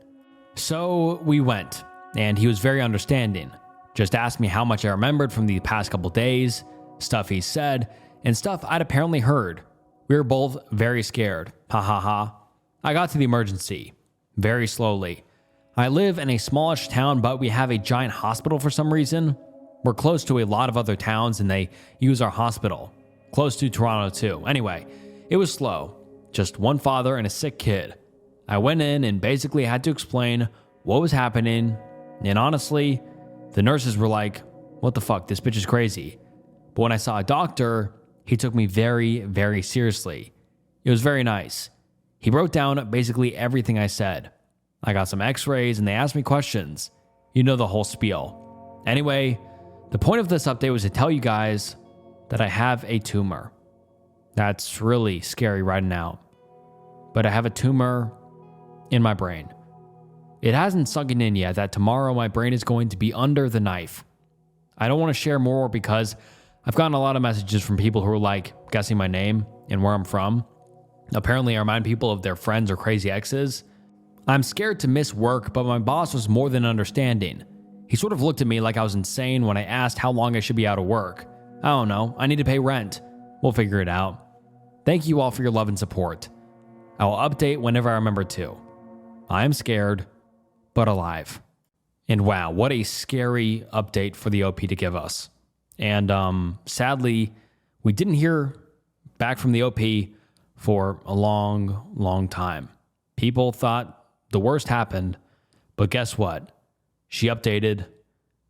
So we went, and he was very understanding. Just asked me how much I remembered from the past couple days, stuff he said, and stuff I'd apparently heard. We were both very scared. Ha ha ha. I got to the emergency. Very slowly. I live in a smallish town, but we have a giant hospital for some reason. We're close to a lot of other towns, and they use our hospital. Close to Toronto, too. Anyway, it was slow. Just one father and a sick kid. I went in and basically had to explain what was happening, and honestly, the nurses were like, what the fuck, this bitch is crazy. But when I saw a doctor, he took me very, very seriously. It was very nice. He wrote down basically everything I said. I got some x-rays and they asked me questions. You know the whole spiel. Anyway, the point of this update was to tell you guys that I have a tumor. That's really scary right now. But I have a tumor in my brain. It hasn't sunken in yet that tomorrow my brain is going to be under the knife. I don't want to share more because I've gotten a lot of messages from people who are like guessing my name and where I'm from. Apparently I remind people of their friends or crazy exes. I'm scared to miss work, but my boss was more than understanding. He sort of looked at me like I was insane when I asked how long I should be out of work. I don't know, I need to pay rent. We'll figure it out. Thank you all for your love and support. I will update whenever I remember to. I am scared, but alive. And wow, what a scary update for the OP to give us. And sadly, we didn't hear back from the OP for a long, long time. People thought the worst happened, but guess what? She updated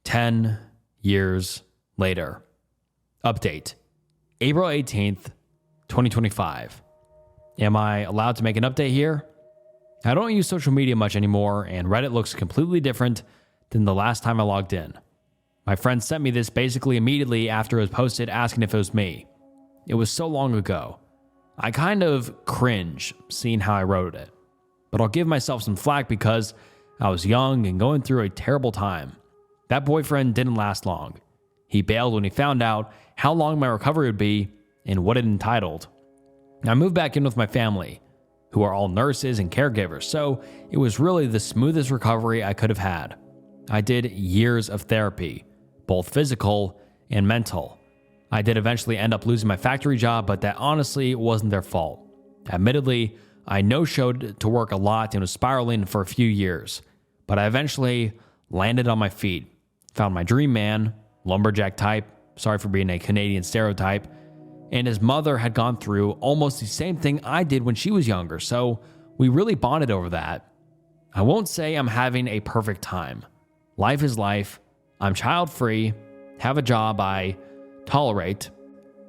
10 years later. Update, April 18th, 2025. Am I allowed to make an update here? I don't use social media much anymore, and Reddit looks completely different than the last time I logged in. My friend sent me this basically immediately after it was posted asking if it was me. It was so long ago. I kind of cringe seeing how I wrote it, but I'll give myself some flack because I was young and going through a terrible time. That boyfriend didn't last long. He bailed when he found out how long my recovery would be and what it entitled. I moved back in with my family, who are all nurses and caregivers, so it was really the smoothest recovery I could have had. I did years of therapy, both physical and mental. I did eventually end up losing my factory job, but that honestly wasn't their fault. Admittedly, I no-showed to work a lot and was spiraling for a few years, but I eventually landed on my feet, found my dream man, lumberjack type, sorry for being a Canadian stereotype, and his mother had gone through almost the same thing I did when she was younger, so we really bonded over that. I won't say I'm having a perfect time. Life is life. I'm child-free, have a job I tolerate,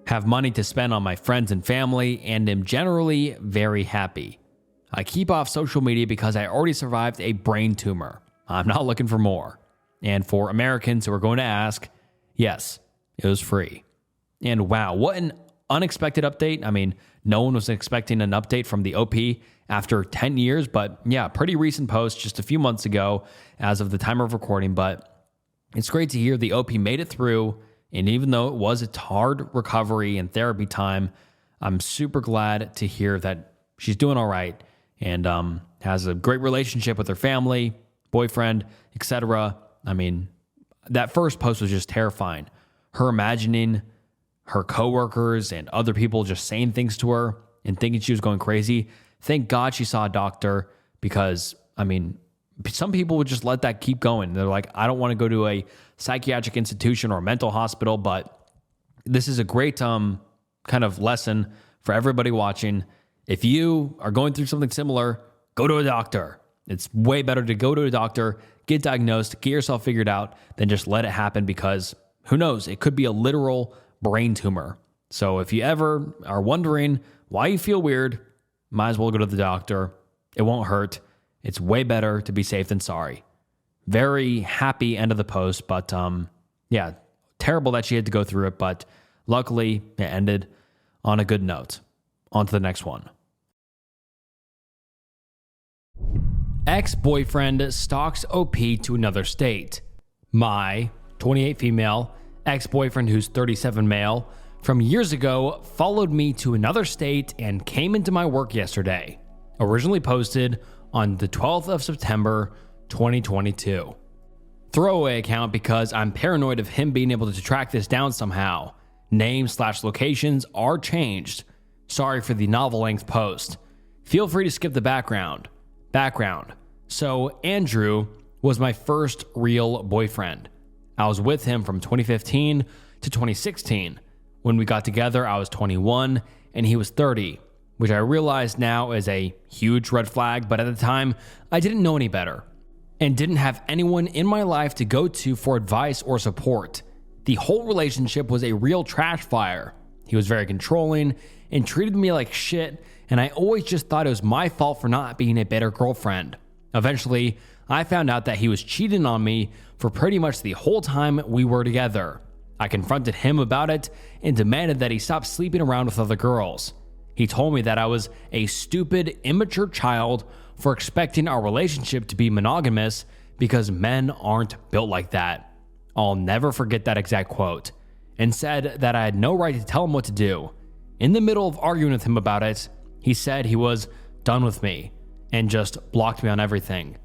have money to spend on my friends and family, and am generally very happy. I keep off social media because I already survived a brain tumor. I'm not looking for more. And for Americans who are going to ask, yes, it was free. And wow, what an unexpected update. I mean, no one was expecting an update from the OP after 10 years, but yeah, pretty recent post just a few months ago as of the time of recording, but it's great to hear the OP made it through. And even though it was a hard recovery and therapy time, I'm super glad to hear that she's doing all right and has a great relationship with her family, boyfriend, etc. I mean, that first post was just terrifying. Her imagining her coworkers and other people just saying things to her and thinking she was going crazy. Thank God she saw a doctor because, I mean, some people would just let that keep going. They're like, I don't want to go to a psychiatric institution or a mental hospital, but this is a great kind of lesson for everybody watching. If you are going through something similar, go to a doctor. It's way better to go to a doctor, get diagnosed, get yourself figured out, than just let it happen because who knows? It could be a literal brain tumor. So if you ever are wondering why you feel weird, might as well go to the doctor. It won't hurt. It's way better to be safe than sorry. Very happy end of the post, but yeah, terrible that she had to go through it, but luckily it ended on a good note. On to the next one. Ex-boyfriend stalks OP to another state. My 28 female ex-boyfriend, who's 37 male, from years ago followed me to another state and came into my work yesterday. Originally posted on the 12th of September 2022. Throwaway account because I'm paranoid of him being able to track this down somehow. Names/locations are changed. Sorry for the novel length post. Feel free to skip the background. So Andrew was my first real boyfriend. I was with him from 2015 to 2016. When we got together, I was 21 and he was 30, which I realize now is a huge red flag, but at the time, I didn't know any better and didn't have anyone in my life to go to for advice or support. The whole relationship was a real trash fire. He was very controlling and treated me like shit, and I always just thought it was my fault for not being a better girlfriend. Eventually, I found out that he was cheating on me for pretty much the whole time we were together. I confronted him about it and demanded that he stop sleeping around with other girls. He told me that I was a stupid, immature child for expecting our relationship to be monogamous because men aren't built like that. I'll never forget that exact quote, and said that I had no right to tell him what to do. In the middle of arguing with him about it, he said he was done with me and just blocked me on everything.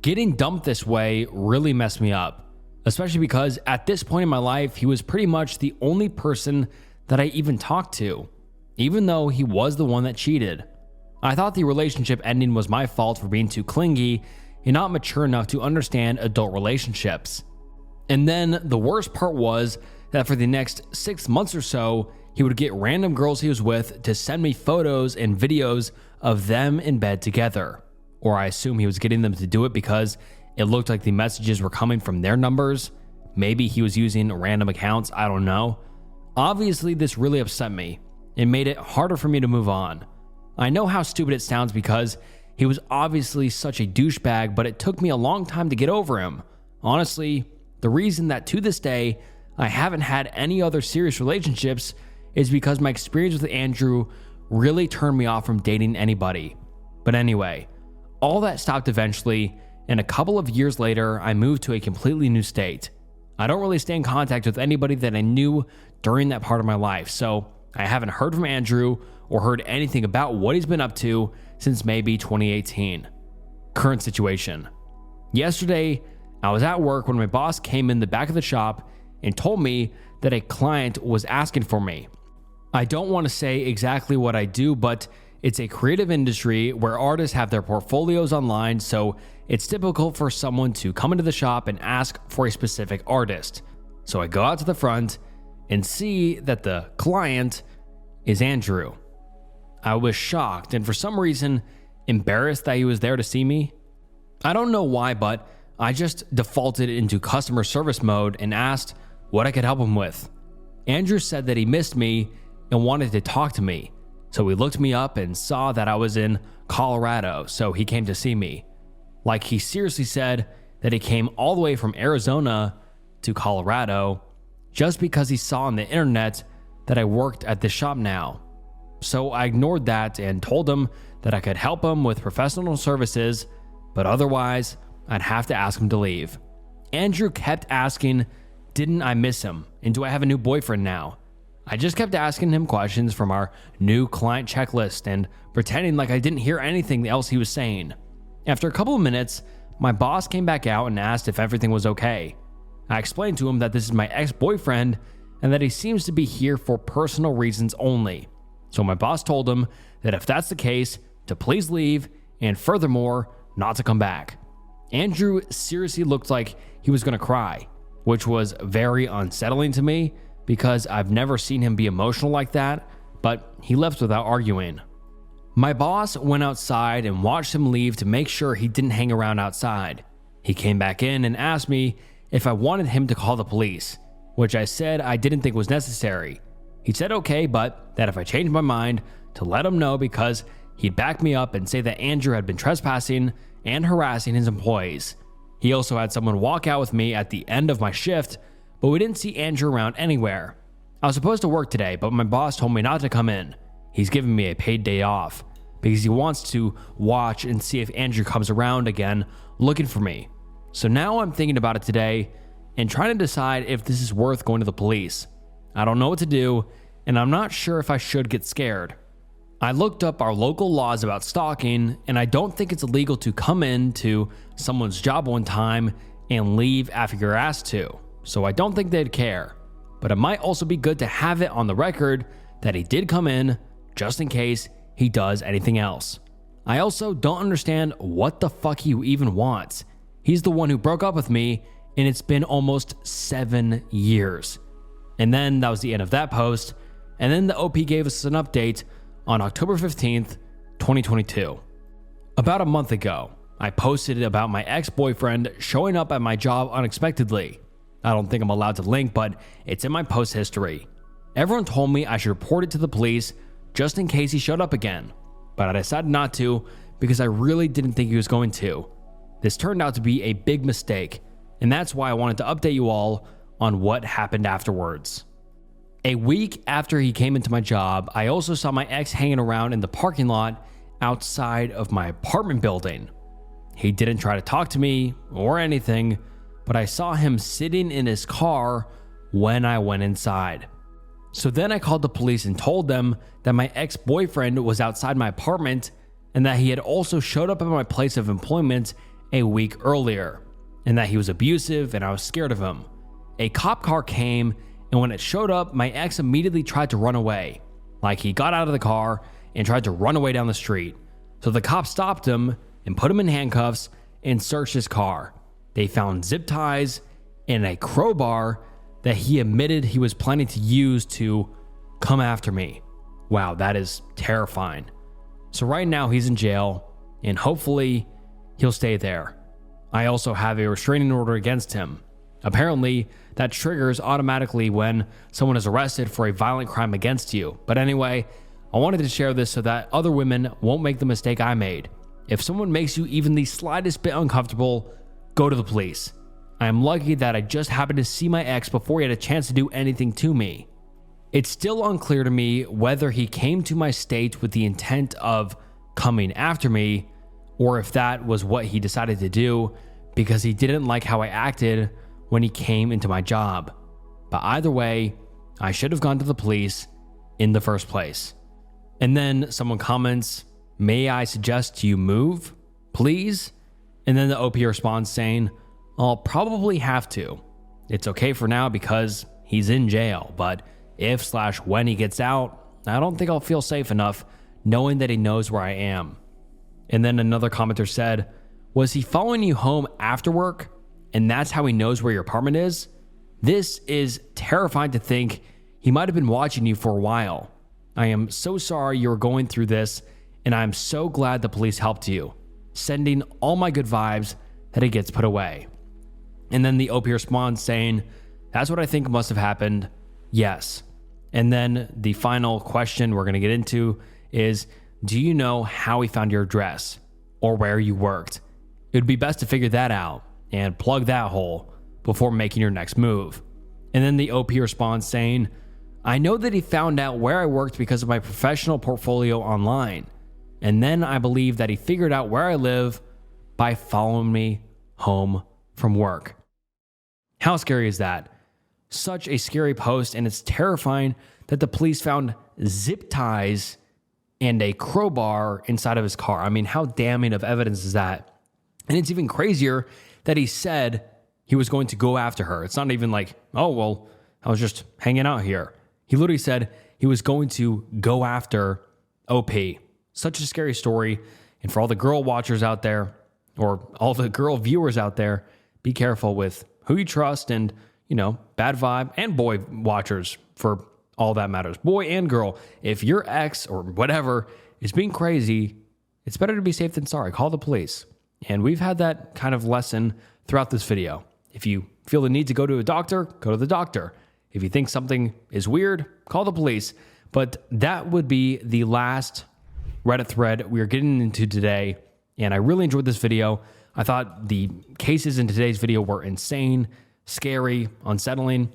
Getting dumped this way really messed me up, especially because at this point in my life, he was pretty much the only person that I even talked to, even though he was the one that cheated. I thought the relationship ending was my fault for being too clingy and not mature enough to understand adult relationships. And then the worst part was that for the next 6 months or so, he would get random girls he was with to send me photos and videos of them in bed together. Or I assume he was getting them to do it because it looked like the messages were coming from their numbers. Maybe he was using random accounts, I don't know. Obviously, this really upset me. It made it harder for me to move on. I know how stupid it sounds because he was obviously such a douchebag, but it took me a long time to get over him. Honestly, the reason that to this day I haven't had any other serious relationships is because my experience with Andrew really turned me off from dating anybody. But anyway, all that stopped eventually, and a couple of years later, I moved to a completely new state. I don't really stay in contact with anybody that I knew during that part of my life, so I haven't heard from Andrew or heard anything about what he's been up to since maybe 2018. Current situation. Yesterday, I was at work when my boss came in the back of the shop and told me that a client was asking for me. I don't want to say exactly what I do, but it's a creative industry where artists have their portfolios online, so it's typical for someone to come into the shop and ask for a specific artist. So I go out to the front and see that the client is Andrew. I was shocked and for some reason embarrassed that he was there to see me. I don't know why, but I just defaulted into customer service mode and asked what I could help him with. Andrew said that he missed me and wanted to talk to me. So he looked me up and saw that I was in Colorado, so he came to see me. Like, he seriously said that he came all the way from Arizona to Colorado just because he saw on the internet that I worked at this shop now. So I ignored that and told him that I could help him with professional services, but otherwise I'd have to ask him to leave. Andrew kept asking, didn't I miss him? And do I have a new boyfriend now? I just kept asking him questions from our new client checklist and pretending like I didn't hear anything else he was saying. After a couple of minutes, my boss came back out and asked if everything was okay. I explained to him that this is my ex-boyfriend and that he seems to be here for personal reasons only. So my boss told him that if that's the case, to please leave and furthermore, not to come back. Andrew seriously looked like he was going to cry, which was very unsettling to me because I've never seen him be emotional like that, but he left without arguing. My boss went outside and watched him leave to make sure he didn't hang around outside. He came back in and asked me if I wanted him to call the police, which I said I didn't think was necessary. He said okay, but that if I changed my mind, to let him know because he'd back me up and say that Andrew had been trespassing and harassing his employees. He He also had someone walk out with me at the end of my shift, but we didn't see Andrew around anywhere. I was supposed to work today, but my boss told me not to come in. He's giving me a paid day off because he wants to watch and see if Andrew comes around again looking for me. So now I'm thinking about it today and trying to decide if this is worth going to the police. I don't know what to do, and I'm not sure if I should get scared. I looked up our local laws about stalking, and I don't think it's illegal to come into someone's job one time and leave after you're asked to, so I don't think they'd care. But it might also be good to have it on the record that he did come in, just in case he does anything else. I also don't understand what the fuck he even wants. He's the one who broke up with me, and it's been almost 7 years. And then that was the end of that post, and then the OP gave us an update on October 15th, 2022. About a month ago, I posted about my ex-boyfriend showing up at my job unexpectedly. I don't think I'm allowed to link, but it's in my post history. Everyone told me I should report it to the police just in case he showed up again, but I decided not to because I really didn't think he was going to. This turned out to be a big mistake, and that's why I wanted to update you all on what happened afterwards. A week after he came into my job, I also saw my ex hanging around in the parking lot outside of my apartment building. He didn't try to talk to me or anything, but I saw him sitting in his car when I went inside. So then I called the police and told them that my ex-boyfriend was outside my apartment and that he had also showed up at my place of employment a week earlier, and that he was abusive and I was scared of him. A cop car came, and when it showed up, my ex immediately tried to run away. Like he got out of the car and tried to run away down the street. So the cops stopped him and put him in handcuffs and searched his car. They found zip ties and a crowbar that he admitted he was planning to use to come after me. Wow, that is terrifying. So right now he's in jail, and hopefully he'll stay there. I also have a restraining order against him. Apparently, that triggers automatically when someone is arrested for a violent crime against you. But anyway, I wanted to share this so that other women won't make the mistake I made. If someone makes you even the slightest bit uncomfortable, go to the police. I am lucky that I just happened to see my ex before he had a chance to do anything to me. It's still unclear to me whether he came to my state with the intent of coming after me, or if that was what he decided to do because he didn't like how I acted when he came into my job. But either way, I should have gone to the police in the first place. And then someone comments, "May I suggest you move, please?" And then the OP responds saying, "I'll probably have to. It's okay for now because he's in jail, but if/when he gets out, I don't think I'll feel safe enough knowing that he knows where I am." And then another commenter said, "Was he following you home after work? And that's how he knows where your apartment is? This is terrifying to think he might have been watching you for a while. I am so sorry you were going through this, and I'm so glad the police helped you. Sending all my good vibes that it gets put away." And then the OP responds saying, "That's what I think must have happened. Yes." And then the final question we're going to get into is, do you know how he found your address or where you worked? It would be best to figure that out and plug that hole before making your next move. And then the OP responds saying, "I know that he found out where I worked because of my professional portfolio online. And then I believe that he figured out where I live by following me home from work." How scary is that? Such a scary post, and it's terrifying that the police found zip ties and a crowbar inside of his car. I mean, how damning of evidence is that? And it's even crazier that he said he was going to go after her. It's not even like, "Oh, well, I was just hanging out here." He literally said he was going to go after OP. Such a scary story. And for all the girl watchers out there, or all the girl viewers out there, be careful with who you trust and, bad vibe, and boy watchers for all that matters. Boy and girl. If your ex or whatever is being crazy, it's better to be safe than sorry. Call the police. And we've had that kind of lesson throughout this video. If you feel the need to go to a doctor, go to the doctor. If you think something is weird, call the police. But that would be the last Reddit thread we are getting into today. And I really enjoyed this video. I thought the cases in today's video were insane, scary, unsettling,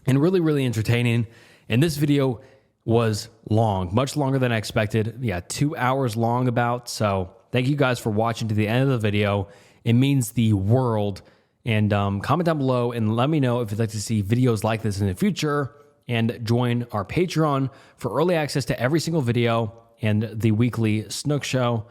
and really, really entertaining. And this video was long, much longer than I expected. Yeah, 2 hours long about. So thank you guys for watching to the end of the video. It means the world. And comment down below and let me know if you'd like to see videos like this in the future, and join our Patreon for early access to every single video and the weekly Snook Show.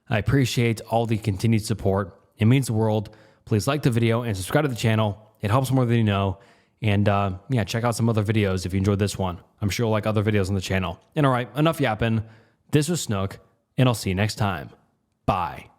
I appreciate all the continued support. It means the world. Please like the video and subscribe to the channel. It helps more than you know. And yeah, check out some other videos if you enjoyed this one. I'm sure you'll like other videos on the channel. And all right, enough yapping. This was Snook, and I'll see you next time. Bye.